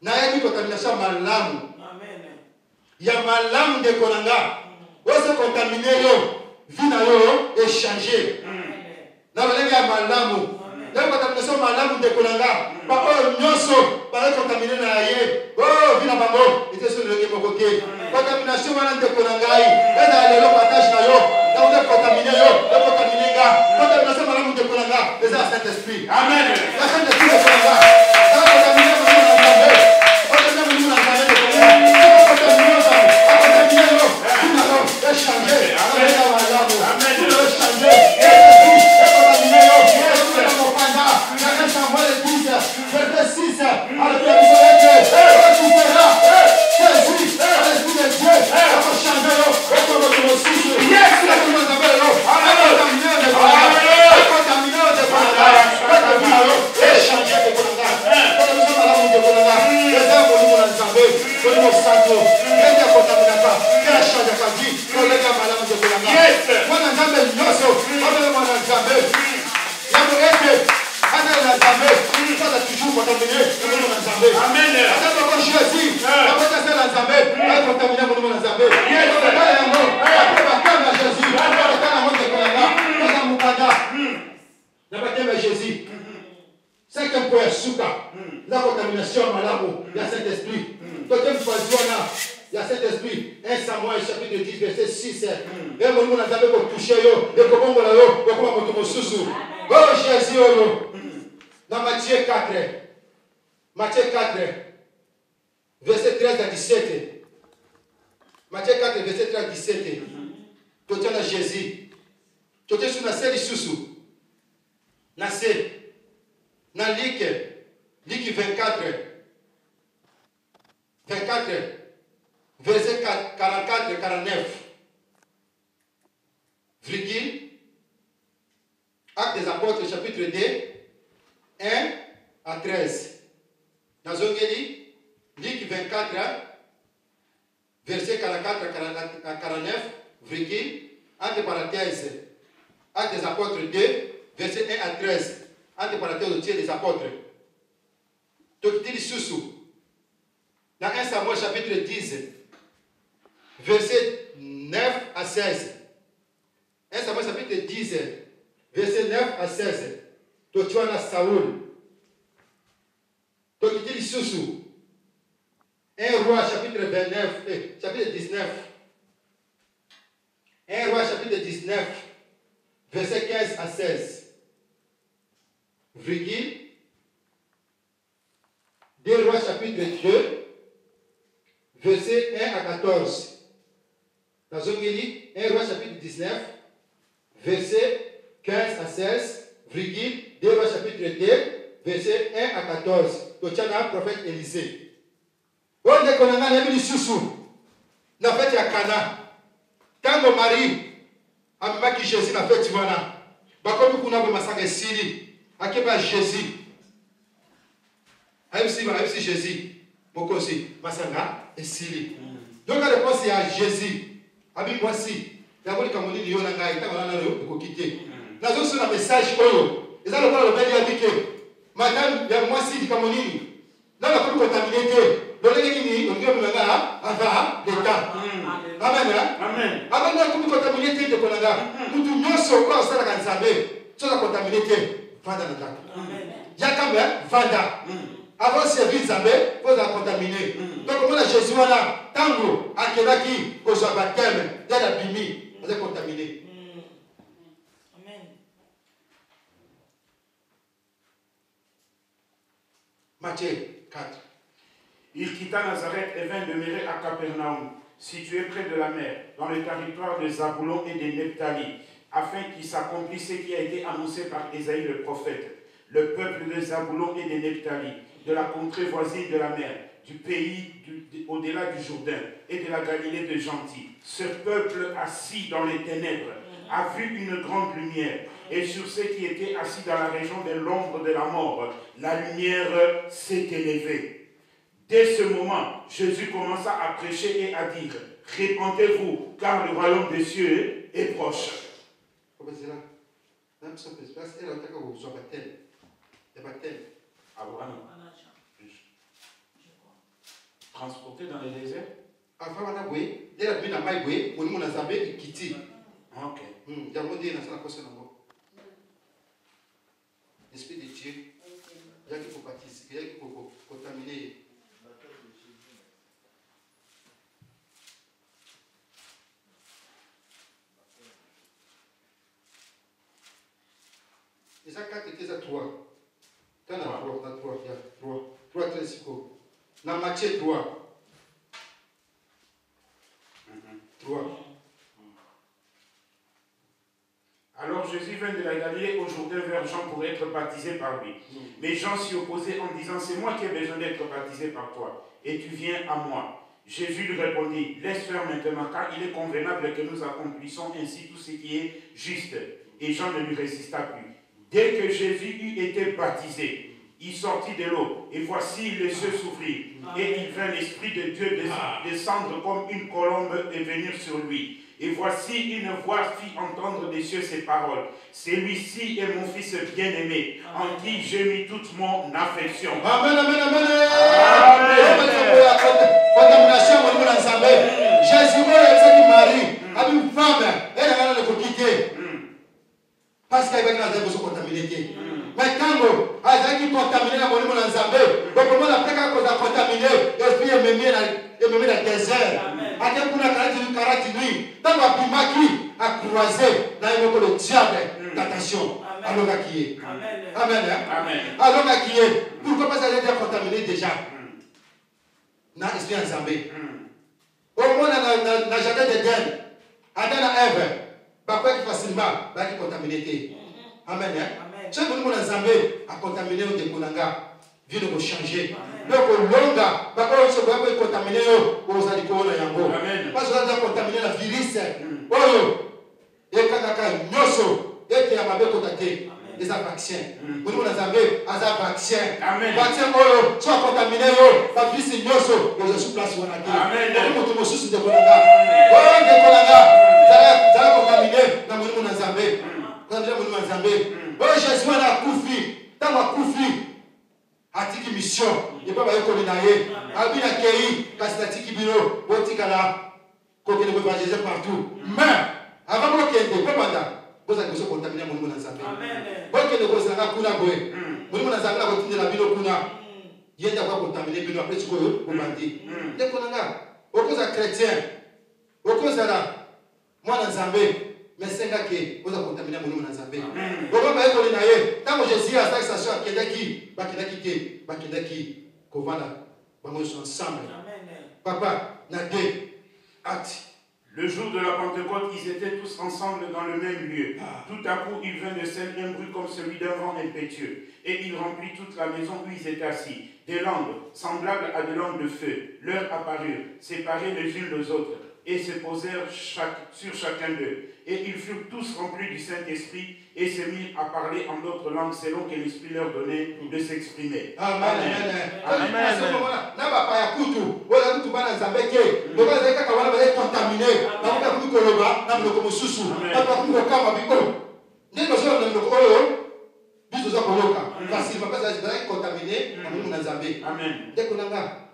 n'a eu contamination malamu. Il y a malamu de konanga. On se contamine yo, vie na yo est changé. Na le ya malamu. La contamination malamu de konanga. Ba o nyoso, ba contaminer na ye. Oh, vie na bango, était sur le côté. Contamination wana de konanga yi. Eza le lo partage na yo. Na on est contaminé yo, le contaminé ga. Contamination malamu de konanga, les Saint-Esprit. Amen. La Saint-Esprit de konanga. Ça contaminé mo na Nzambe. Contamination mo na Nzambe. santo. Yende akotaminaka. Yende achanja kaji. Olega malamu ndekolanga. Mwana nzambe nyoso. Obele mwana nzambe. Yamo ete. Ata na nzambe. Sasa toujours kotamine. Mwana na nzambe. Amen. Ata bako Jésus. Abota sala nzambe. Ay kotamine mwana na nzambe. Ata yango. Ata bakana Jésus. Ata kana mwana ndekolanga. Ata mukanda. Nabatema Jésus. Cinquième point, souka. La contamination malamu. Il y a Saint-Esprit. Deuxième fois, il y a Saint-Esprit. 1 Samuel, chapitre 10, verset 6. Et mon a jamais touché yo. Et comment on l'a yo. Et comment on l'a sous. Oh Jésus, dans Matthieu 4. Matthieu 4, verset 13 à 17. Matthieu 4, verset 13 à 17. Tu tiens à Jésus. Tu tiens sur la série sous. Nasé. Dans Luc 24, verset 44, 49, virgule, Actes des Apôtres, chapitre 2, 1 à 13. Dans Zongeli, Luc 24, verset 44 à 49, virgule, entre parenthèses, Actes des Apôtres 2, verset 1 à 13. Entre parenthèses au tiers des apôtres. Donc il dit sous. Dans 1 Samuel chapitre 10, verset 9 à 16. 1 Samuel chapitre 10, verset 9 à 16. Donc tu as Saoul. Donc il dit sous. 1 roi chapitre 29, chapitre 19. 1 roi chapitre 19, verset 15 à 16. Virgule, 2 Rois chapitre 2, verset 1 à 14. Dans Zongeli, 1 Roi chapitre 19, verset 15 à 16, virgule, 2 Rois chapitre 2, verset 1 à 14. Donc, tu as un prophète Élisée. On est qu'on a un sous la fête à Cana. Quand mon mari a mis Jésus la fête, tu vois, comme nous avons massacré Syrie. Akeba Jésus. Aïe Jésus. Mokosi. Masanga et Sili. Donc la réponse est à Jésus. Abi moi si. D'abord quand on dit yo nanga ita wana na yo ko quitter. Nazo sur un message oyo. Et ça le voir le bien dit que madame ya moi si comme nini. Là la pour contaminer que. Donc les nini on dit nanga ava l'état. Amen. Amen. Amen na pour contaminer que de konanga. Mutu nyoso ko sala kanzabe. So la contaminer que Vanda na tako. Yakambe, Vanda. Avant service Zambé, faut la contaminer. Donc, comment la Jésus là, tango, akelaki, qu'on soit baptême, dès la bimi, on est contaminé. Amen. Matthieu 4. Il quitta Nazareth et vint demeurer à Capernaum, situé près de la mer, dans le territoire de Zabulon et de Nephtali, afin qu'il s'accomplisse ce qui a été annoncé par Ésaïe le prophète. Le peuple de Zabulon et de Nephtali, de la contrée voisine de la mer, du pays au-delà du Jourdain et de la Galilée de Gentil. Ce peuple assis dans les ténèbres a vu une grande lumière, et sur ceux qui étaient assis dans la région de l'ombre de la mort, la lumière s'est élevée. Dès ce moment, Jésus commença à prêcher et à dire, « Répentez-vous, car le royaume des cieux est proche. » Transporté dans les déserts. Ok. L'Esprit de Dieu, il y a qui faut participer, il y a qui faut contaminer. Les actes étaient à 3. Quand on a 3, il y a 3. 3 très court. Dans Matthieu 3. 3. Alors Jésus vint de la Galilée au Jourdain vers Jean pour être baptisé par lui. Mais Jean s'y opposait en disant, c'est moi qui ai besoin d'être baptisé par toi, et tu viens à moi. Jésus lui répondit, laisse faire maintenant, car il est convenable que nous accomplissions ainsi tout ce qui est juste. Et Jean ne lui résista plus. Dès que Jésus eut été baptisé, Il sortit de l'eau, et voici les cieux s'ouvrirent. Et il vint l'Esprit de Dieu descendre comme une colombe et venir sur lui. Et voici une voix fit entendre des cieux ces paroles. Celui-ci est mon fils bien-aimé, en qui j'ai mis toute mon affection. Amen, amen, amen. Contamination, mon nom Jésus, c'est qui Marie, a une femme, elle a le quitter. Parce qu'elle va être contaminée. Mais quand elle est contaminée, la monnaie dans Zambé, donc comment la plaque a contaminé, l'esprit est même dans le désert. À quel point la caractère nuit, dans la pimaki a croisé dans le diable d'attention. Alors qui est. Amen. Alors qui est. Pourquoi parce qu'elle est contaminée déjà? Dans l'esprit en Zambé. Au moins dans le jardin d'Éden, Adam et Ève, pourquoi facilement, qui contaminé. Amen. Chaque monde dans Zambé a contaminé au déconanga. Dieu nous changer. Donc, longa, on se voit contaminé aux alicos na yango. Parce que on a contaminé la virus. Oyo, et kanaka nyoso, et qui a mabé contacté des vaccins. Nous dans Zambé, à vaccin. Vaccin oyo, soit contaminé yo, la virus nyoso, ils sont place où on a dit. Amen. Nous sommes sous déconanga. Oh, déconanga, ça contaminé dans mon dans Zambé. Contaminé dans Zambé. Oh, Jésus on a koufi, tant ma koufi. Atiki mission, il ne peut pas y connaître. Abina Kei, Kastatiki Bino, Botikala, Kokene évangéliser partout. Mais, avant moi qui est vous avez besoin de contaminer mon monde dans Zambé. Vous avez besoin de Kuna Boé. Mon monde dans Zambé, la routine de la Bino Kuna. Il y a d'abord contaminé Bino après tu peux vous mentir. Dès qu'on a, au cause de chrétiens, au cause de la, moi dans Zambé. Mais c'est là que vous avez contaminé mon nom dans Zambé. Vous avez contaminé. Tant que Jésus a sa station, Kendaki, Bakendaki, Kovana, nous sommes ensemble. Papa, Nadé, acte. Le jour de la Pentecôte, ils étaient tous ensemble dans le même lieu. Tout à coup, il vint de ciel un bruit comme celui d'un vent impétueux. Et il remplit toute la maison où ils étaient assis. Des langues, semblables à des langues de feu, leur apparurent, séparées les unes des autres, et se posèrent sur chacun d'eux. Et ils furent tous remplis du Saint-Esprit et se mirent à parler en d'autres langues selon que l'Esprit leur donnait de s'exprimer. Amen. À ce moment-là, n'a pas ya kutu, wala kutu bana Zambeke, donc les gens qui vont être contaminés, n'a pas kutu koloba, n'a pas kutu susu, n'a pas kutu kama biko. N'est pas sûr de le kolo, biso za koloka. Facilement parce que les gens contaminés, na Zambé. Amen. Dès qu'on a,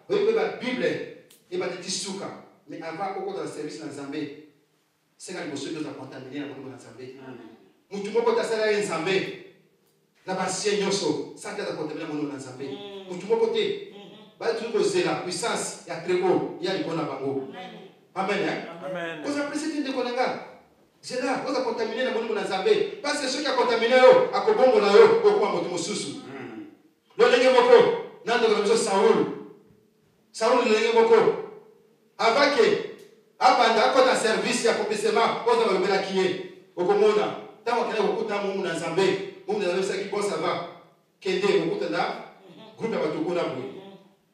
vous voyez la Bible, et ba tisuka, mais avant au cours de service dans Zambé. C'est quand monsieur nous a contaminé dans Zambé. Mutumoko tasala en Zambé. Na basien nyoso, ça qui a contaminé dans Zambé. Mutumoko te. Ba tu ko zela puissance ya très haut, ya likona bango. Amen. Amen. Vous appréciez une de konanga. Zela, vous a contaminé dans Zambé. Parce que ceux qui a contaminé yo, akobongo na yo, ko kwa moto mususu. Lo lenge moko, nando ko Saul lenge moko. Avant que abanda ko ta service ya accomplissement ko za balobela kiye okomona tango kele okuta mu na Zambé mu na ça qui bon ça va kende okuta na groupe ya batoko na boy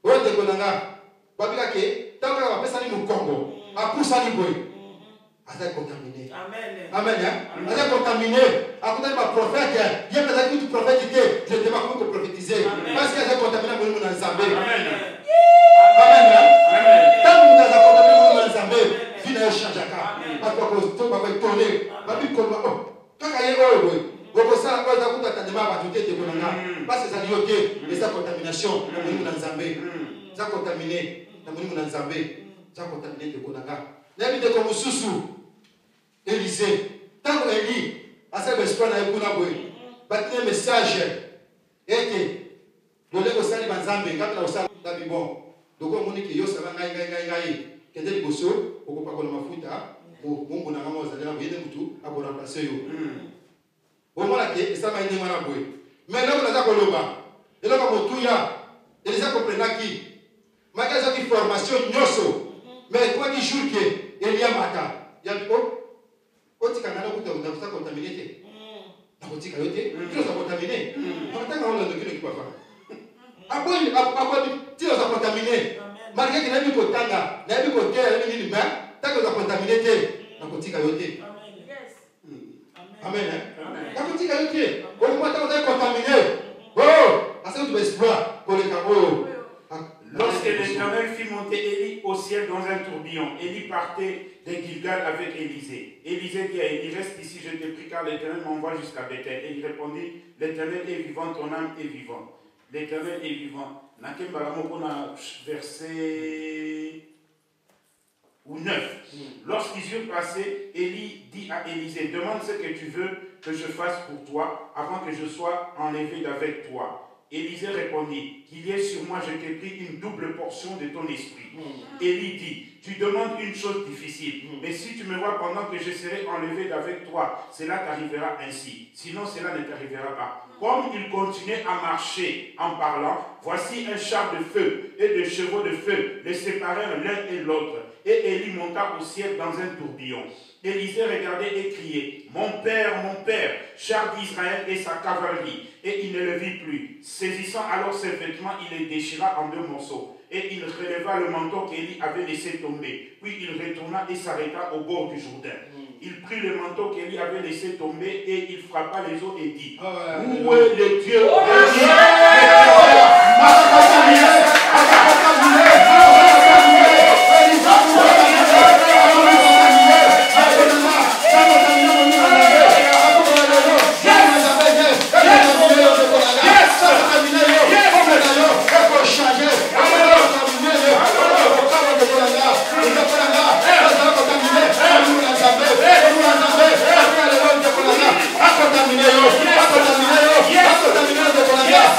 ote konanga babika ke tango ka pesa ni mu Congo apusa ni boy asa contaminé. Amen. Asa contaminé akuta ba prophète il y a pas que tu prophétiser je te pas comment prophétiser parce que asa contaminé mu na Zambé. Amen. Tant que tu as contaminé mu na Zambé vie na change aka parce que to ba ko tourner ba bi ko ba kaka ye oyo boko ça ko za kuta tandema ba tuté te konanga parce que ça lioté et sa contamination na mu na Zambé ça contaminé na mu na Zambé ça contaminé te konanga na bi te ko mususu Élisée tant que Élie a sa bespa na ekuna boy ba tine message ete dole ko sali ba Zambé ngata na usala da bi bon doko moni ke yo sala ngai kende liboso okopakola mafuta mungu na mama ozalela boyende mutu akoremplace yo omona ke esama ine mwana boye mais loko naza koloba eloko motuya elisa komprenaki maki azaki formation nyonso mais ekwaki jour ke elia mata yabi otikanga na kuta kontamine te nakotika yo te tilo za kontamine nakotanga ona ndokino kipapa aboyi tilo za kontamine malgré que nabi kotanga nabi kotela nabi nini ba tako za contaminer te nakotika yote. Amen. Nakotika yote. Au moins tako za contaminer. Oh, Lorsque l'Éternel fit monter Élie au ciel dans un tourbillon, Élie partait de Gilgal avec Élisée. Élisée dit à Élie, reste ici, je t'ai pris, car l'Éternel m'envoie jusqu'à Bethel. Et il répondit, l'Éternel est vivant, ton âme est vivante. L'Éternel est vivant. Verset 9. Lorsqu'ils eurent passé, Élie dit à Élisée, demande ce que tu veux que je fasse pour toi, avant que je sois enlevé d'avec toi. Élisée répondit, qu'il y ait sur moi, je t'ai pris une double portion de ton esprit. Élie dit, tu demandes une chose difficile, mais si tu me vois pendant que je serai enlevé d'avec toi, cela t'arrivera ainsi. Sinon, cela ne t'arrivera pas. Comme il continuait à marcher en parlant, voici un char de feu et des chevaux de feu les séparèrent l'un et l'autre. Et Élie monta au ciel dans un tourbillon. Élisée regardait et criait, mon père, char d'Israël et sa cavalerie. Et il ne le vit plus. Saisissant alors ses vêtements, il les déchira en 2 morceaux. Et il releva le manteau qu'Élie avait laissé tomber. Puis il retourna et s'arrêta au bord du Jourdain. Il prit le manteau qu'Élie avait laissé tomber et il frappa les eaux et dit, où est le Dieu Yes!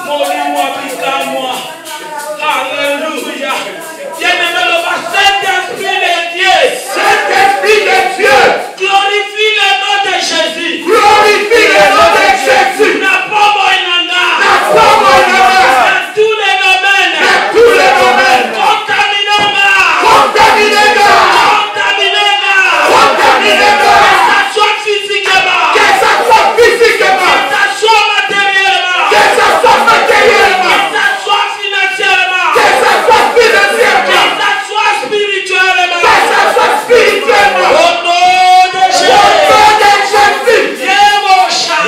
Molimo applique-moi. Alléluia. Bien-aimé, le Saint-Esprit de Dieu. Saint-Esprit de Dieu. Glorifie le nom de Jésus. Glorifie le nom de Jésus. Na pomo inanga. Na pomo inanga. Dans tous les domaines. Dans tous les domaines. Contaminez-moi. Contaminez-moi. Contaminez-moi. Contaminez-moi. Que ça soit physiquement. Que ça soit physiquement. Que ça soit matériellement. Que ça soit matériellement. Que ça soit financièrement. Que ça soit financièrement. Que ça soit spirituellement. Que ça soit spirituellement. Au nom de Jésus. Au nom de Jésus. Viens mon chat.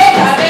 Hey,